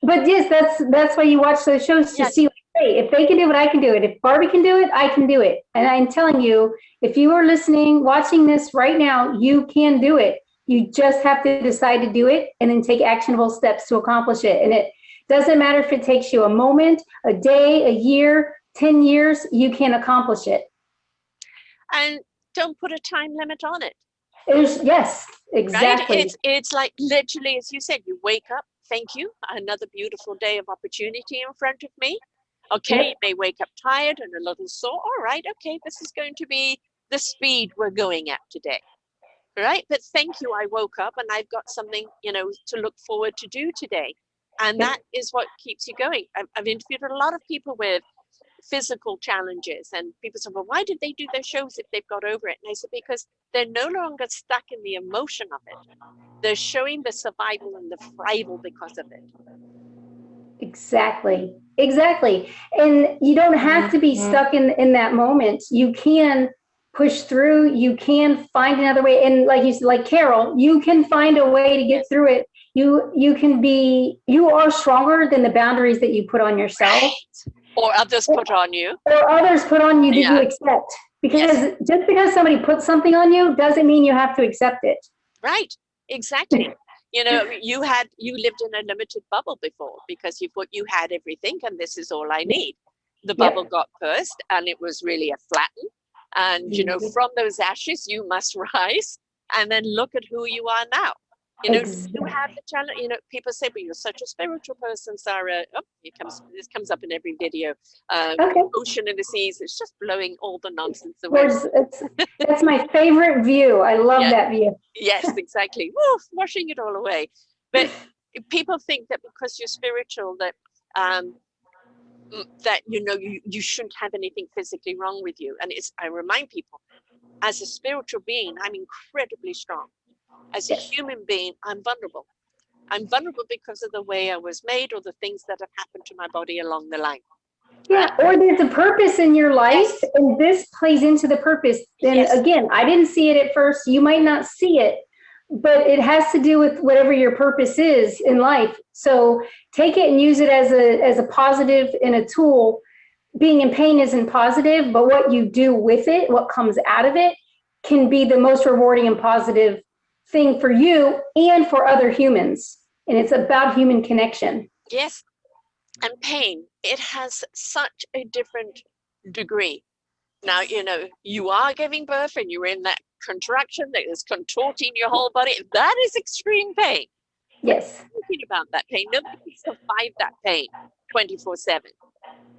But yes, that's why you watch those shows, to see, hey, if they can do it, I can do it. If Barbie can do it, I can do it. And I'm telling you, if you are listening, watching this right now, you can do it. You just have to decide to do it and then take actionable steps to accomplish it. And it doesn't matter if it takes you a moment, a day, a year, 10 years, you can accomplish it. And don't put a time limit on it. Yes, exactly. Right? It's like literally, as you said, you wake up, thank you, another beautiful day of opportunity in front of me. Okay, you may wake up tired and a little sore. All right, okay, this is going to be the speed we're going at today. Right? But thank you, I woke up and I've got something, to look forward to do today. And that is what keeps you going. I've interviewed a lot of people with physical challenges, and people say, well, why did they do their shows if they've got over it? And I said, because they're no longer stuck in the emotion of it. They're showing the survival and the thrival because of it. Exactly. And you don't have to be stuck in that moment. You can push through, you can find another way. And like you said, like Carol, you can find a way to get through it. You are stronger than the boundaries that you put on yourself. Right. Or others put on you. Or others put on you that you accept. Because just because somebody puts something on you doesn't mean you have to accept it. Right, exactly. You lived in a limited bubble before because you thought you had everything and this is all I need. The bubble got burst and it was really a flatten. And, from those ashes, you must rise and then look at who you are now. You have the challenge. People say, but you're such a spiritual person, Sarah. Oh, this comes up in every video. Ocean and the seas, it's just blowing all the nonsense away. That's my favorite view. I love that view. Yes, exactly. Woo, washing it all away. But people think that because you're spiritual, that you shouldn't have anything physically wrong with you. And I remind people, as a spiritual being, I'm incredibly strong. As a human being, I'm vulnerable. I'm vulnerable because of the way I was made or the things that have happened to my body along the line. Yeah, or there's a purpose in your life, and this plays into the purpose. And again, I didn't see it at first. You might not see it, but it has to do with whatever your purpose is in life. So take it and use it as a positive and a tool. Being in pain isn't positive, but what you do with it, what comes out of it, can be the most rewarding and positive thing for you and for other humans. And it's about human connection. Yes. And pain, it has such a different degree. Now, you are giving birth and you're in that contraction that is contorting your whole body. That is extreme pain. Yes. We're talking about that pain. Nobody can survive that pain 24/7.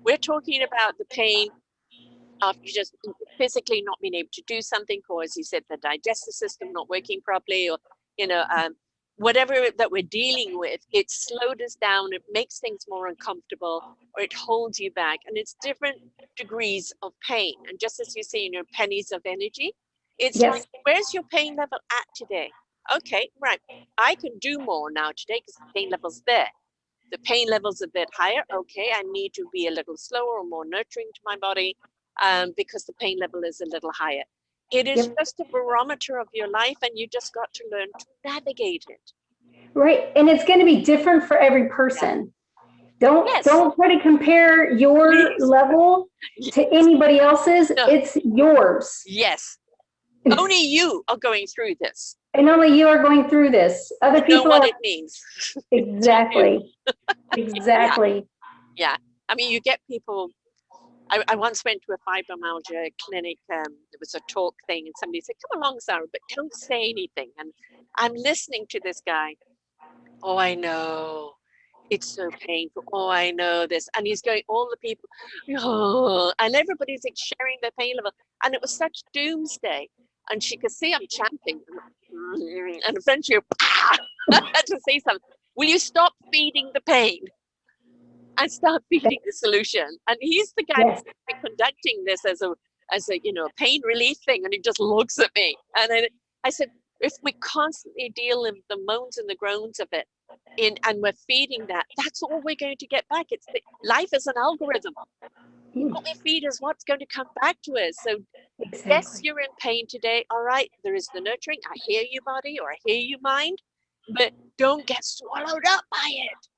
We're talking about the pain after you just physically not being able to do something, or as you said, the digestive system not working properly, or, whatever that we're dealing with, it slows us down, it makes things more uncomfortable, or it holds you back. And it's different degrees of pain. And just as you say, pennies of energy, it's like, Yes. where's your pain level at today? Okay, right. I can do more now today because the pain level's there. The pain level's a bit higher. Okay, I need to be a little slower or more nurturing to my body because the pain level is a little higher. It is Yep. just a barometer of your life, and you just got to learn to navigate it. Right. And it's going to be different for every person. Yes. Don't try to compare your Please. level Yes. to anybody else's. No. It's yours. Yes. Only you are going through this. And only you are going through this. Other You know people what are. it means. Exactly. Exactly. Yeah. I mean, you get people. I once went to a fibromyalgia clinic. There was a talk thing, and somebody said, "Come along, Sarah, but don't say anything." And I'm listening to this guy. Oh, I know. It's so painful. Oh, I know this. And he's going, all the people, oh, and everybody's like sharing their pain level. And it was such doomsday. And she could see I'm champing. And eventually, I had to say something. Will you stop feeding the pain and start feeding the solution? And he's the guy Yes. that's conducting this as a pain relief thing. And he just looks at me. And I said, if we constantly deal in the moans and the groans of it, and we're feeding that, that's all we're going to get back. Life is an algorithm. What we feed is what's going to come back to us. So yes, Exactly. you're in pain today. All right, there is the nurturing. I hear you, body, or I hear you, mind, but don't get swallowed up by it.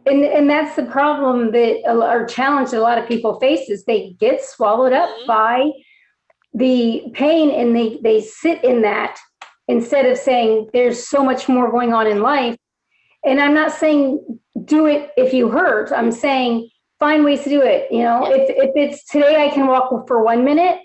And that's the problem that or challenge that a lot of people face is they get swallowed up by the pain, and they sit in that instead of saying there's so much more going on in life. And I'm not saying do it if you hurt. I'm saying find ways to do it. If it's today I can walk for 1 minute,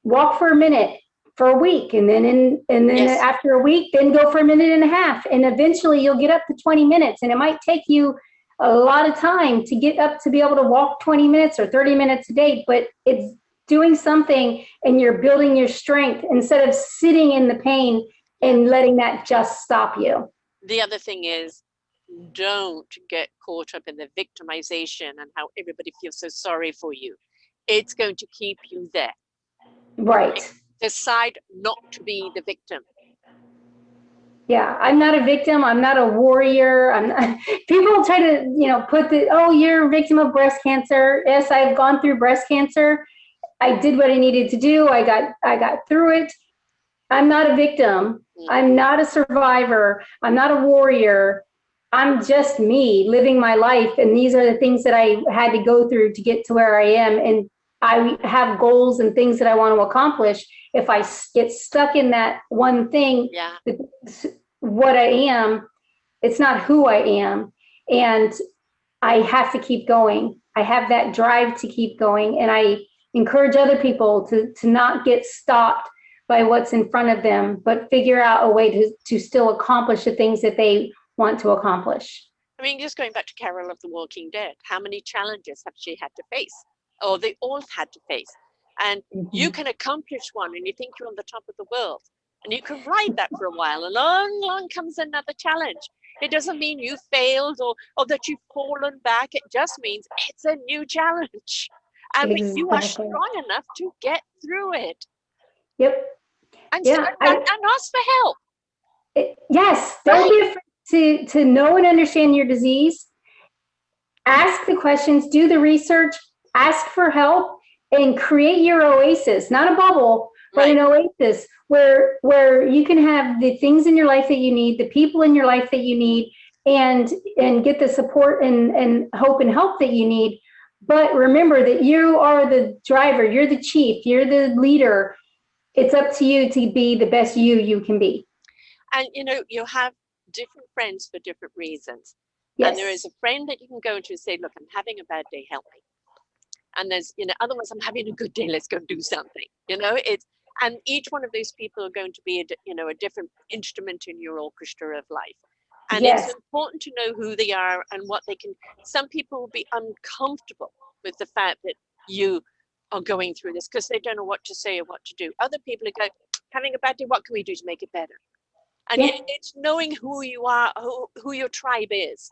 walk for a minute for a week, and then after a week, then go for a minute and a half, and eventually you'll get up to 20 minutes. And it might take you a lot of time to get up to be able to walk 20 minutes or 30 minutes a day, but it's doing something, and you're building your strength instead of sitting in the pain and letting that just stop you. The other thing is, don't get caught up in the victimization and how everybody feels so sorry for you. It's going to keep you there. Right. Decide not to be the victim. Yeah, I'm not a victim. I'm not a warrior. People try to, put you're a victim of breast cancer. Yes, I've gone through breast cancer. I did what I needed to do. I got through it. I'm not a victim. I'm not a survivor. I'm not a warrior. I'm just me living my life. And these are the things that I had to go through to get to where I am. And I have goals and things that I want to accomplish. If I get stuck in that one thing, what I am, it's not who I am. And I have to keep going. I have that drive to keep going. And I encourage other people to not get stopped by what's in front of them, but figure out a way to still accomplish the things that they want to accomplish. I mean, just going back to Carol of the Walking Dead, how many challenges have she had to face? Or they all had to face. And you can accomplish one and you think you're on the top of the world. And you can ride that for a while. And along comes another challenge. It doesn't mean you failed or that you've fallen back. It just means it's a new challenge. And you are strong enough to get through it. Yep. And ask for help. Yes. Don't be afraid to know and understand your disease. Ask the questions, do the research, ask for help, and create your oasis, not a bubble, but an oasis where you can have the things in your life that you need, the people in your life that you need, and get the support and hope and help that you need. But remember that you are the driver, you're the chief, you're the leader. It's up to you to be the best you can be. And you have different friends for different reasons. Yes. And there is a friend that you can go to and say, look, I'm having a bad day, help me. And there's, otherwise I'm having a good day, let's go do something. And each one of those people are going to be a different instrument in your orchestra of life. And it's important to know who they are and what they can. Some people will be uncomfortable with the fact that you are going through this because they don't know what to say or what to do. Other people are going, having a bad day, what can we do to make it better? And it's knowing who you are, who your tribe is,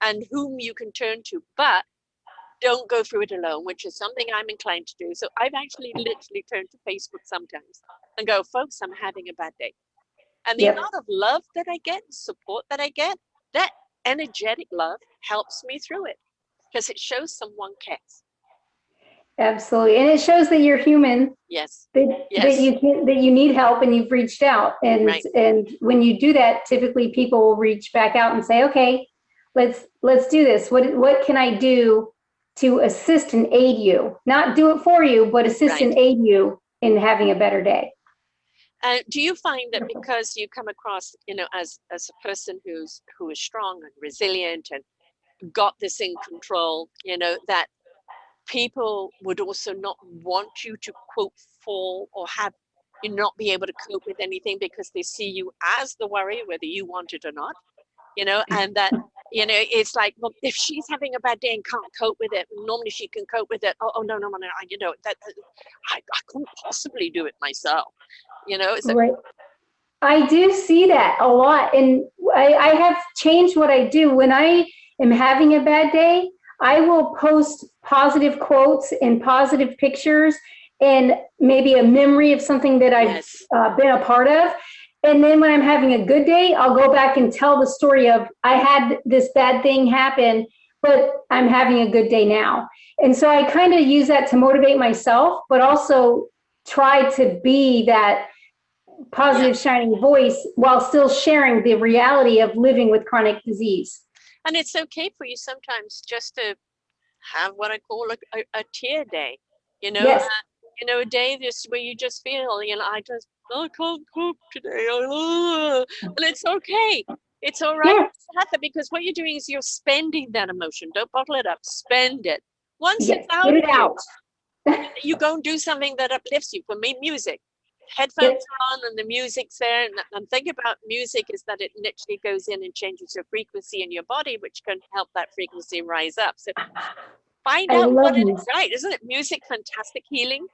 and whom you can turn to. But don't go through it alone, which is something I'm inclined to do. So I've actually literally turned to Facebook sometimes and go, folks, I'm having a bad day. And the amount of love that I get, support that I get, that energetic love helps me through it because it shows someone cares. Absolutely. And it shows that you're human. Yes. That you need help and you've reached out. And and when you do that, typically people will reach back out and say, okay, let's do this. What can I do to assist and aid you? Not do it for you, but assist and aid you in having a better day. Do you find that because you come across, as a person who is strong and resilient and got this in control, that people would also not want you to quote fall or have you not be able to cope with anything because they see you as the warrior, whether you want it or not, and that, it's like, well, if she's having a bad day and can't cope with it, normally she can cope with it. Oh no, that I couldn't possibly do it myself, so. Right. I do see that a lot. And I have changed what I do. When I am having a bad day, I will post positive quotes and positive pictures and maybe a memory of something that I've been a part of. And then when I'm having a good day, I'll go back and tell the story of I had this bad thing happen, but I'm having a good day now. And so I kind of use that to motivate myself, but also try to be that positive, shining voice while still sharing the reality of living with chronic disease. And it's okay for you sometimes just to have what I call a tear day, a day where you just feel, I can't cope today. And it's okay. It's all right. Because what you're doing is you're spending that emotion. Don't bottle it up. Spend it. Once it's out, get it out. You go and do something that uplifts you. For me, music. Headphones on and the music's there. And thing about music is that it literally goes in and changes your frequency in your body, which can help that frequency rise up. So find out what it is. Right. Isn't it music fantastic healing?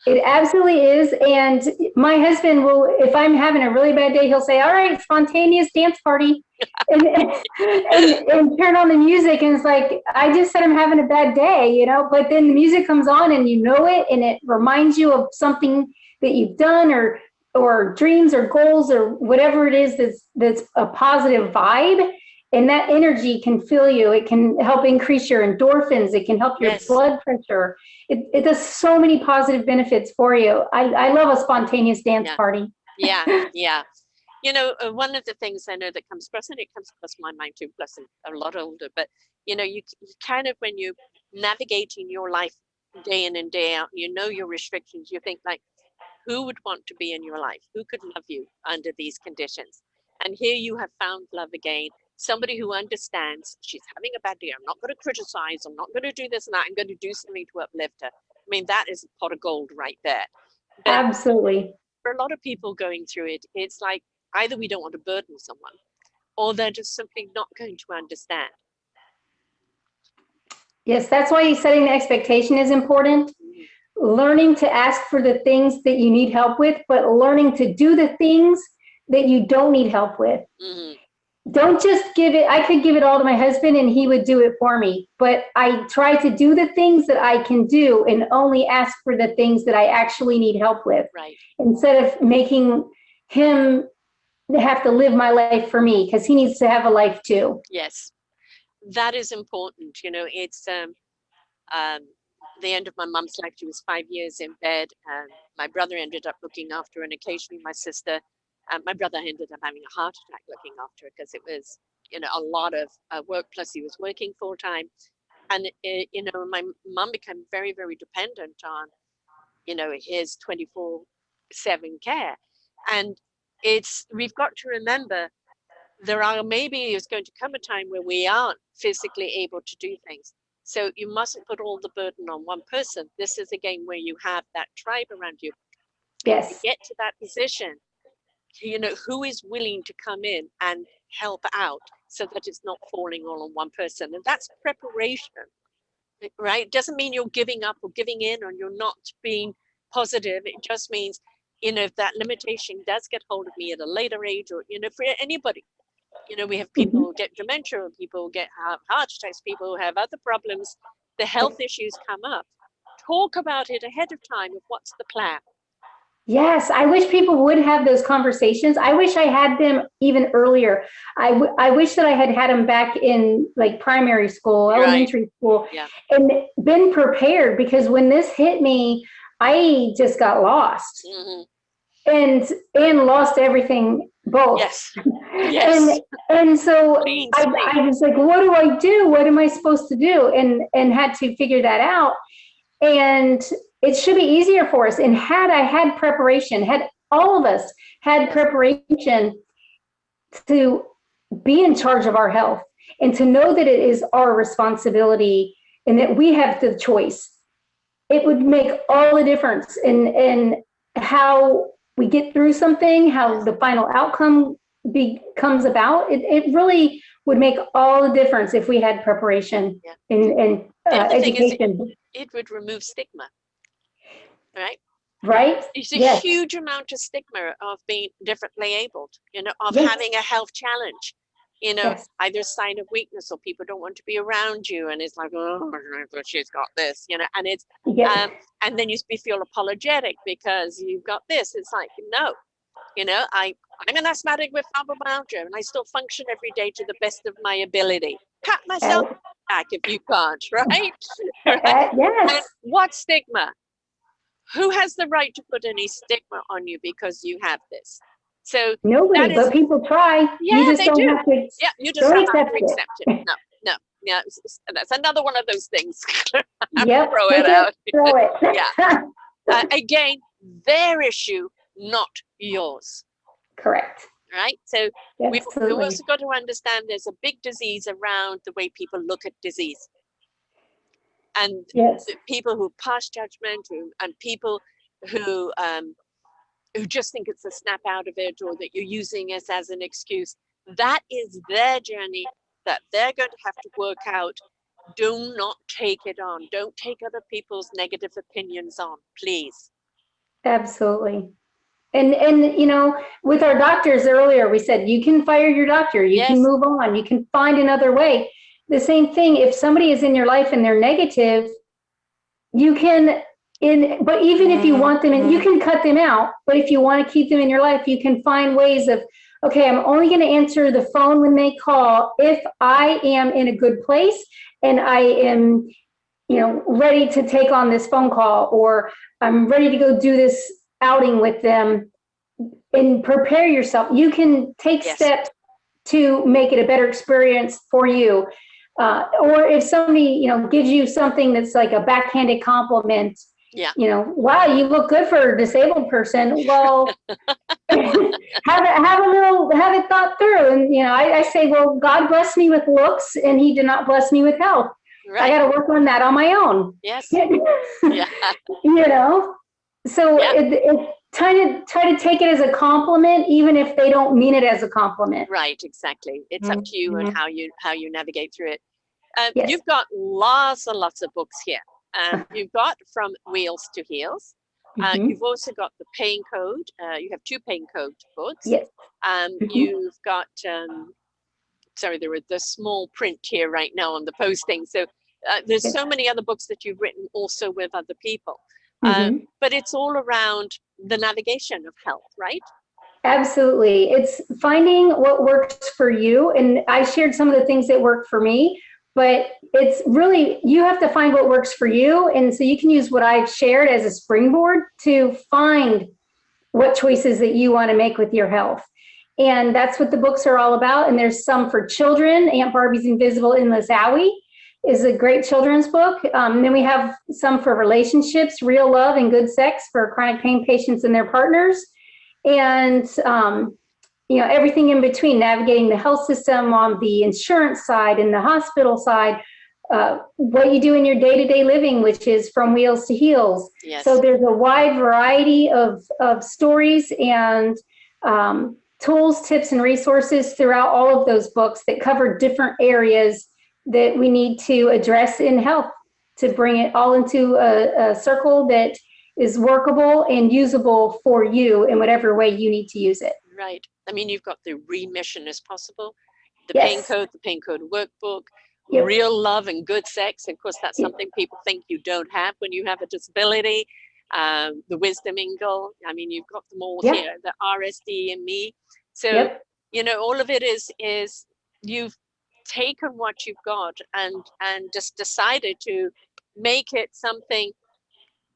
It absolutely is. And my husband will, if I'm having a really bad day, he'll say, all right, spontaneous dance party. and turn on the music. And it's like, I just said I'm having a bad day, but then the music comes on and it, and it reminds you of something that you've done or dreams or goals or whatever it is that's a positive vibe. And that energy can fill you. It can help increase your endorphins. It can help your blood pressure. It does so many positive benefits for you. I love a spontaneous dance party. Yeah. One of the things I know that comes across, and it comes across my mind too, plus I'm a lot older, but, you kind of, when you're navigating your life day in and day out, your restrictions, you think like, who would want to be in your life? Who could love you under these conditions? And here you have found love again. Somebody who understands she's having a bad day. I'm not going to criticize. I'm not going to do this and that. I'm going to do something to uplift her. I mean, that is a pot of gold right there. But absolutely. For a lot of people going through it, it's like either we don't want to burden someone or they're just simply not going to understand. Yes, that's why setting the expectation is important. Learning to ask for the things that you need help with, but learning to do the things that you don't need help with. Don't just give it. I could give it all to my husband and he would do it for me. But I try to do the things that I can do and only ask for the things that I actually need help with. Right. Instead of making him have to live my life for me, because he needs to have a life too. Yes, that is important. It's the end of my mom's life. She was 5 years in bed, and my brother ended up looking after her, and occasionally my sister. My brother ended up having a heart attack looking after her because it was, a lot of work. Plus, he was working full time, and my mom became very, very dependent on, his 24/7 care. And we've got to remember maybe is going to come a time where we aren't physically able to do things. So you mustn't put all the burden on one person. This is again where you have that tribe around you. Yes. To get to that position, who is willing to come in and help out so that it's not falling all on one person. And that's preparation, right? It doesn't mean you're giving up or giving in or you're not being positive. It just means if that limitation does get hold of me at a later age, or, for anybody, we have people who get dementia, people who get heart attacks, people who have other problems, the health issues come up. Talk about it ahead of time of what's the plan. Yes, I wish people would have those conversations. I wish I had them even earlier. I wish that I had them back in like primary school, elementary school, and been prepared, because when this hit me, I just got lost and lost everything both. Yes. And so I was like, what do I do? What am I supposed to do? And had to figure that out. And it should be easier for us. And had I had preparation, had all of us had preparation to be in charge of our health and to know that it is our responsibility and that we have the choice, it would make all the difference in how we get through something, how the final outcome comes about. It really would make all the difference if we had preparation and education. It would remove stigma. Right? Right? It's a huge amount of stigma of being differently abled, of having a health challenge, either a sign of weakness, or people don't want to be around you. And it's like, oh, she's got this, and it's, and then you feel apologetic because you've got this. It's like, no, I'm an asthmatic with fibromyalgia, and I still function every day to the best of my ability. Pat myself back if you can't, right? Yes. And what stigma? Who has the right to put any stigma on you because you have this? So nobody, but people try. Yeah, you just they don't do. Have to, yeah, you just have to accept it. No. Yeah, that's another one of those things. Throw it out. Throw it. Again, their issue, not yours. Correct. Right? So we've also got to understand there's a big disease around the way people look at disease. And people who pass judgment, and people who just think it's a snap out of it, or that you're using it as an excuse, that is their journey that they're going to have to work out. Do not take it on. Don't take other people's negative opinions on, please. Absolutely. And with our doctors earlier, we said, you can fire your doctor, you can move on, you can find another way. The same thing, if somebody is in your life and they're negative, you can, but even if you want them, and you can cut them out, but if you want to keep them in your life, you can find ways of, okay, I'm only going to answer the phone when they call if I am in a good place and I am, ready to take on this phone call, or I'm ready to go do this outing with them. And prepare yourself. You can take steps to make it a better experience for you. Or if somebody, gives you something that's like a backhanded compliment, wow, you look good for a disabled person. Well, have it thought through. And, I say, well, God blessed me with looks and he did not bless me with health. Right. I got to work on that on my own. Yes. So try to take it as a compliment, even if they don't mean it as a compliment. Right, exactly. It's up to you and how you navigate through it. You've got lots and lots of books here. You've got From Wheels to Heels. You've also got the Pain Code. You have 2 Pain Code books. Yes. You've got, the small print here right now on the posting. So there's so many other books that you've written also with other people. But it's all around the navigation of health, right? Absolutely. It's finding what works for you. And I shared some of the things that work for me, but it's really, you have to find what works for you. And so you can use what I've shared as a springboard to find what choices that you want to make with your health. And that's what the books are all about. And there's some for children. Aunt Barbie's Invisible Endless Owie is a great children's book. Then we have some for relationships, Real Love and Good Sex for chronic pain patients and their partners. And, everything in between, navigating the health system on the insurance side and the hospital side, what you do in your day-to-day living, which is From Wheels to Heels. Yes. So there's a wide variety of stories and tools, tips, and resources throughout all of those books that cover different areas that we need to address in health to bring it all into a circle that is workable and usable for you in whatever way you need to use it. Right. I mean, you've got the remission as possible, the Yes. pain code workbook, Yep. real love and good sex. Of course, that's Yep. something people think you don't have when you have a disability. The wisdom Ingle. I mean, you've got them all Yep. here, the RSD and me. So, Yep. all of it is you've taken what you've got and just decided to make it something,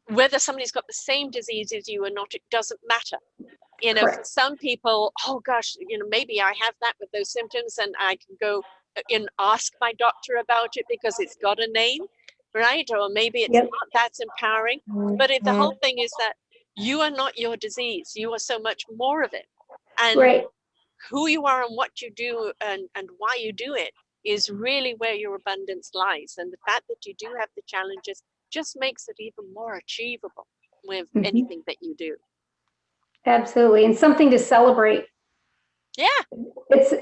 whether somebody's got the same disease as you or not, it doesn't matter. For some people, oh gosh, maybe I have that with those symptoms and I can go and ask my doctor about it because it's got a name, right? Or maybe it's not. That's empowering. But the whole thing is that you are not your disease. You are so much more of it. And who you are and what you do and why you do it is really where your abundance lies. And the fact that you do have the challenges just makes it even more achievable with anything that you do. Absolutely. And something to celebrate. Yeah. It's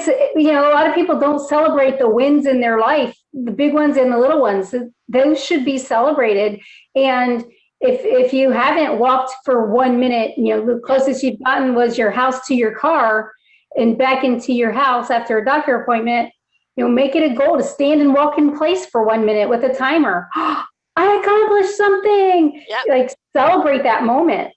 a lot of people don't celebrate the wins in their life, the big ones and the little ones. Those should be celebrated. And if you haven't walked for 1 minute, the closest you've gotten was your house to your car and back into your house after a doctor appointment, make it a goal to stand and walk in place for 1 minute with a timer. I accomplished something. Like, celebrate that moment.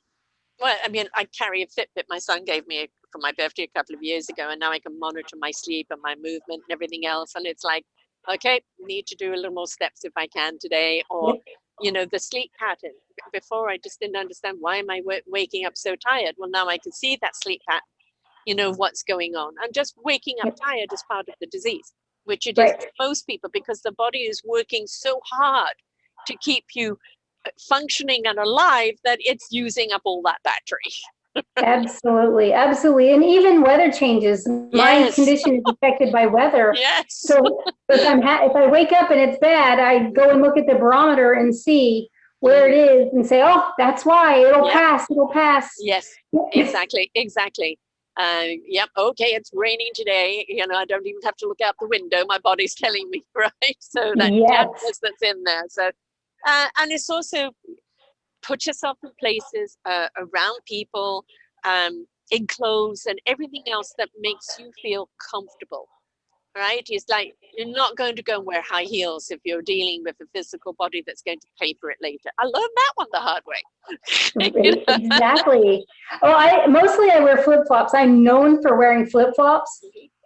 Well, I mean, I carry a Fitbit my son gave me for my birthday a couple of years ago, and now I can monitor my sleep and my movement and everything else. And it's like, okay, need to do a little more steps if I can today. Or, the sleep pattern. Before, I just didn't understand, why am I waking up so tired? Well, now I can see that sleep pattern, what's going on. And just waking up tired is part of the disease, which it is for most people, because the body is working so hard to keep you functioning and alive that it's using up all that battery. Absolutely. And even weather changes. My condition is affected by weather. So if I wake up and it's bad, I go and look at the barometer and see where it is and say, oh, that's why it'll pass. Yes, exactly. Okay, it's raining today. I don't even have to look out the window. My body's telling me, right? So that dampness that's in there. So and it's also put yourself in places around people, in clothes and everything else that makes you feel comfortable, right? It's like, you're not going to go and wear high heels if you're dealing with a physical body that's going to pay for it later. I learned that one the hard way. Exactly. Oh, I wear flip-flops. I'm known for wearing flip-flops.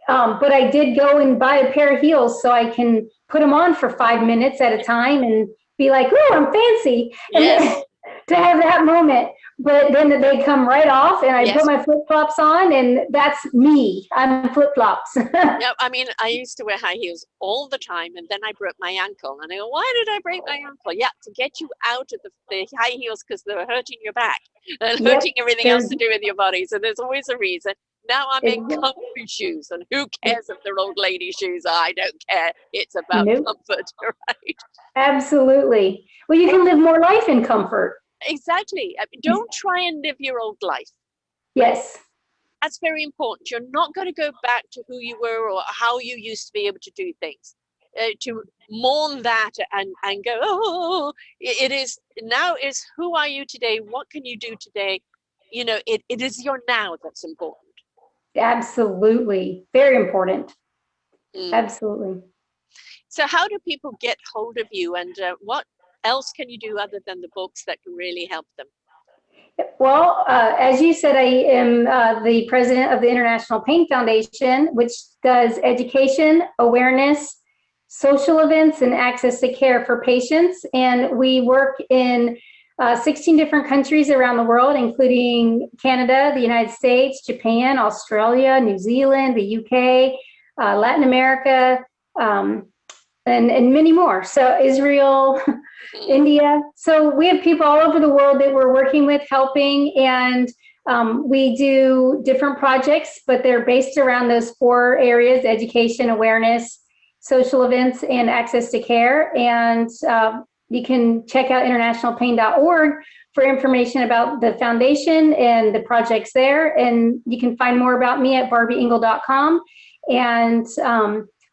But I did go and buy a pair of heels so I can put them on for 5 minutes at a time and be like, oh, I'm fancy. And to have that moment. But then they come right off and I put my flip-flops on and that's me. I'm flip-flops. I mean, I used to wear high heels all the time and then I broke my ankle. And I go, why did I break my ankle? To get you out of the high heels because they were hurting your back and hurting everything else to do with your body. So there's always a reason. Now I'm in comfy shoes, and who cares if they're old lady shoes? I don't care. It's about comfort, right? Absolutely. Well, you can live more life in comfort. Exactly. I mean, don't try and live your old life. Yes. That's very important. You're not going to go back to who you were or how you used to be able to do things. To mourn that and go, oh, it is now is who are you today? What can you do today? It is your now that's important. Absolutely. Very important. Absolutely. So how do people get hold of you, and what else can you do other than the books that can really help them? Well, as you said, I am the president of the International Pain Foundation, which does education, awareness, social events, and access to care for patients. And we work in 16 different countries around the world, including Canada, the United States, Japan, Australia, New Zealand, the UK, Latin America, and many more. So Israel, India. So we have people all over the world that we're working with, helping, and we do different projects, but they're based around those 4 areas: education, awareness, social events, and access to care. And you can check out internationalpain.org for information about the foundation and the projects there. And you can find more about me at barbyingle.com. And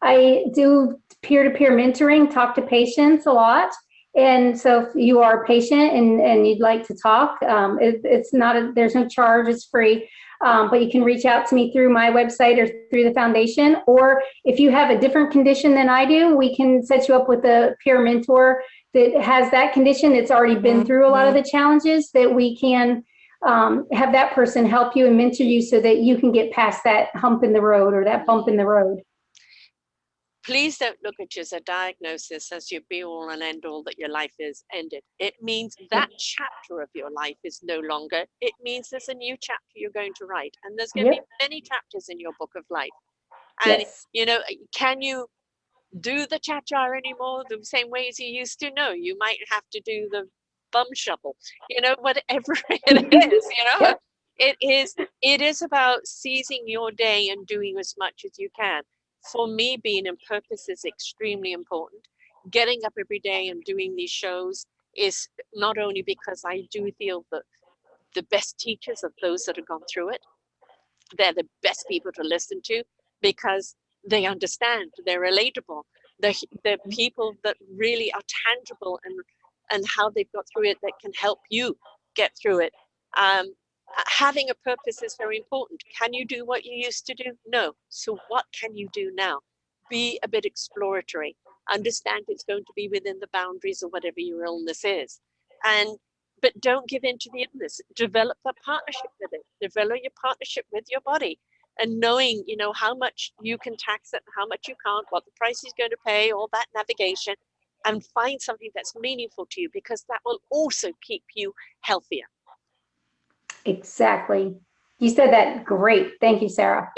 I do peer-to-peer mentoring, talk to patients a lot. And so if you are a patient and you'd like to talk, it's not, there's no charge, it's free. But you can reach out to me through my website or through the foundation. Or if you have a different condition than I do, we can set you up with a peer mentor that has that condition that's already been through a lot of the challenges, that we can have that person help you and mentor you so that you can get past that hump in the road or that bump in the road. Please don't look at it as a diagnosis, as your be all and end all, that your life is ended. It means that chapter of your life is no longer. It means there's a new chapter you're going to write, and there's going to be many chapters in your book of life. And you know, can you do the cha-cha anymore the same way as you used to? No, you might have to do the bum shuffle, you know, whatever it is, you know. It is about seizing your day and doing as much as you can. For me, being in purpose is extremely important. Getting up every day and doing these shows is not only because I do feel that the best teachers are those that have gone through it. They're the best people to listen to because they understand, they're relatable. They're people that really are tangible and how they've got through it that can help you get through it. Having a purpose is very important. Can you do what you used to do? No. So what can you do now? Be a bit exploratory. Understand it's going to be within the boundaries of whatever your illness is. But don't give in to the illness. Develop that partnership with it. Develop your partnership with your body. And knowing, you know, how much you can tax it, how much you can't, what the price is going to pay, all that navigation, and find something that's meaningful to you, because that will also keep you healthier. Exactly. You said that great. Thank you, Sarah.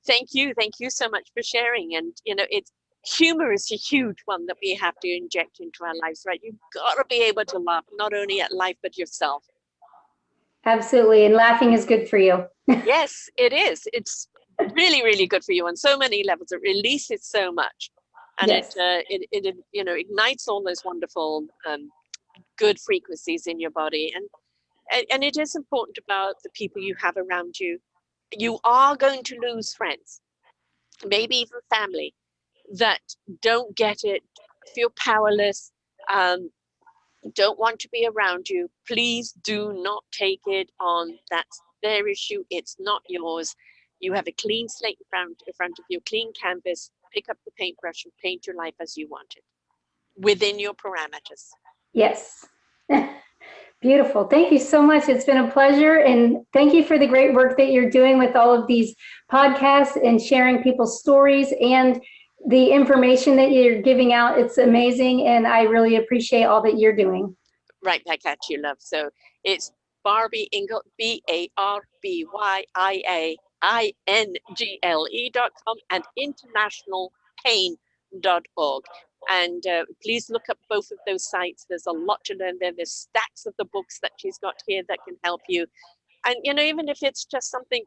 Thank you so much for sharing. And you know, humor is a huge one that we have to inject into our lives, right? You've got to be able to laugh not only at life but yourself. Absolutely. And laughing is good for you. Yes, it is. It's really, really good for you on so many levels. It releases so much, and it you know, ignites all those wonderful good frequencies in your body. And it is important about the people you have around you. You are going to lose friends, maybe even family, that don't get it, feel powerless, don't want to be around you. Please do not take it on. That's their issue. It's not yours. You have a clean slate in front of you, clean canvas. Pick up the paintbrush and paint your life as you want it, within your parameters. Yes. Beautiful. Thank you so much. It's been a pleasure. And thank you for the great work that you're doing with all of these podcasts and sharing people's stories and the information that you're giving out. It's amazing. And I really appreciate all that you're doing. Right back at you, love. So it's Barby Ingle, BarbyIAINGLE.com and internationalpain.org. And please look up both of those sites. There's a lot to learn there. There's stacks of the books that she's got here that can help you. And, you know, even if it's just something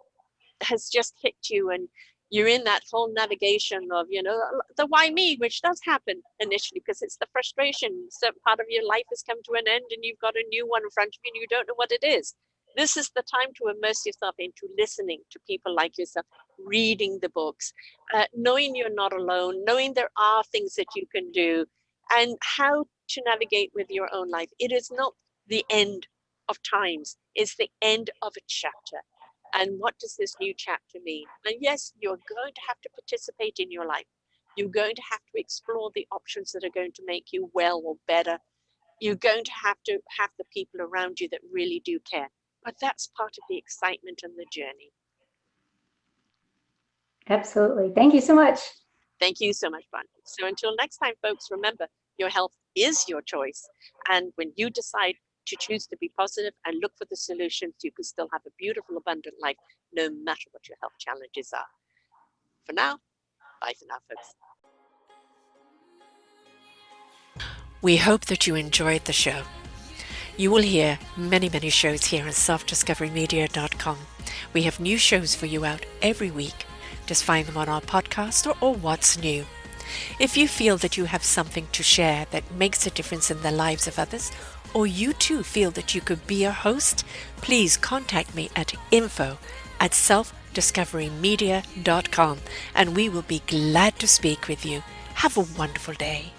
has just hit you and you're in that whole navigation of, you know, the why me, which does happen initially because it's the frustration. Certain part of your life has come to an end and you've got a new one in front of you and you don't know what it is. This is the time to immerse yourself into listening to people like yourself, reading the books, knowing you're not alone, knowing there are things that you can do, and how to navigate with your own life. It is not the end of times, it's the end of a chapter. And what does this new chapter mean? And yes, you're going to have to participate in your life. You're going to have to explore the options that are going to make you well or better. You're going to have the people around you that really do care. But that's part of the excitement and the journey. Absolutely. Thank you so much. Thank you so much, Barby. So until next time, folks, remember, your health is your choice. And when you decide to choose to be positive and look for the solutions, you can still have a beautiful, abundant life, no matter what your health challenges are. For now, bye for now, folks. We hope that you enjoyed the show. You will hear many, many shows here on selfdiscoverymedia.com. We have new shows for you out every week. Just find them on our podcast or What's New. If you feel that you have something to share that makes a difference in the lives of others, or you too feel that you could be a host, please contact me at info@selfdiscoverymedia.com and we will be glad to speak with you. Have a wonderful day.